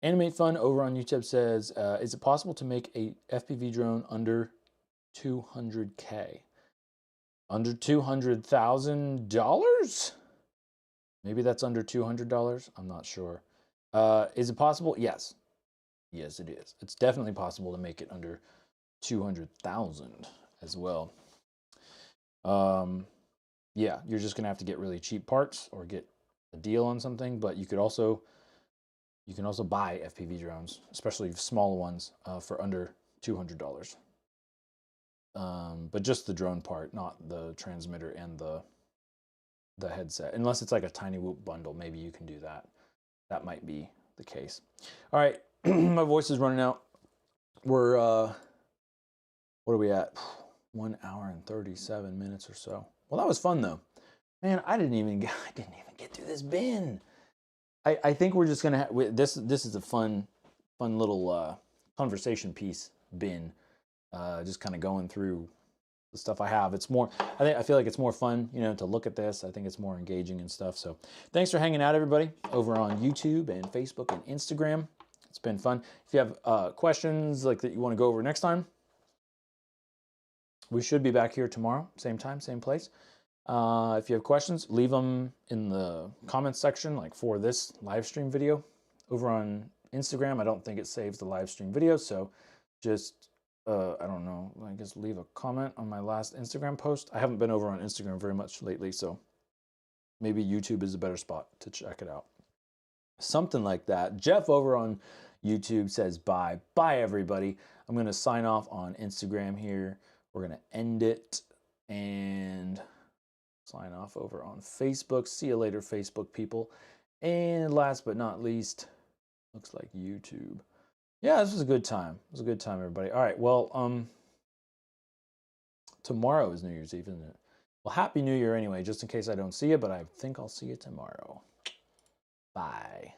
Animate Fun over on YouTube says, is it possible to make a FPV drone under 200K? Under $200,000? Maybe that's under $200. I'm not sure. Is it possible? Yes. Yes, it is. It's definitely possible to make it under 200,000 as well. Yeah, you're just gonna have to get really cheap parts or get a deal on something, but you can also buy FPV drones, especially small ones, for under $200. But just the drone part, not the transmitter and the headset. Unless it's like a tiny whoop bundle, maybe you can do that. That might be the case. All right, my voice is running out. We're what are we at? 1 hour and 37 minutes or so. Well, that was fun though. Man, I didn't even get through this bin. I think we're just gonna have this is a fun little conversation piece bin. Just kind of going through the stuff I have. It's more, I feel like it's more fun, you know, to look at this. I think it's more engaging and stuff. So thanks for hanging out, everybody, over on YouTube and Facebook and Instagram. It's been fun. If you have questions like that you want to go over next time, we should be back here tomorrow, same time, same place. If you have questions, leave them in the comments section, like for this live stream video. Over on Instagram, I don't think it saves the live stream video, so just, I don't know, I guess leave a comment on my last Instagram post. I haven't been over on Instagram very much lately, so maybe YouTube is a better spot to check it out. Something like that. Jeff over on YouTube says bye. Bye, everybody. I'm going to sign off on Instagram here. We're going to end it and sign off over on Facebook. See you later, Facebook people. And last but not least, looks like YouTube. Yeah, this was a good time. It was a good time, everybody. All right, well, tomorrow is New Year's Eve, isn't it? Well, Happy New Year anyway, just in case I don't see you, but I think I'll see you tomorrow. Bye.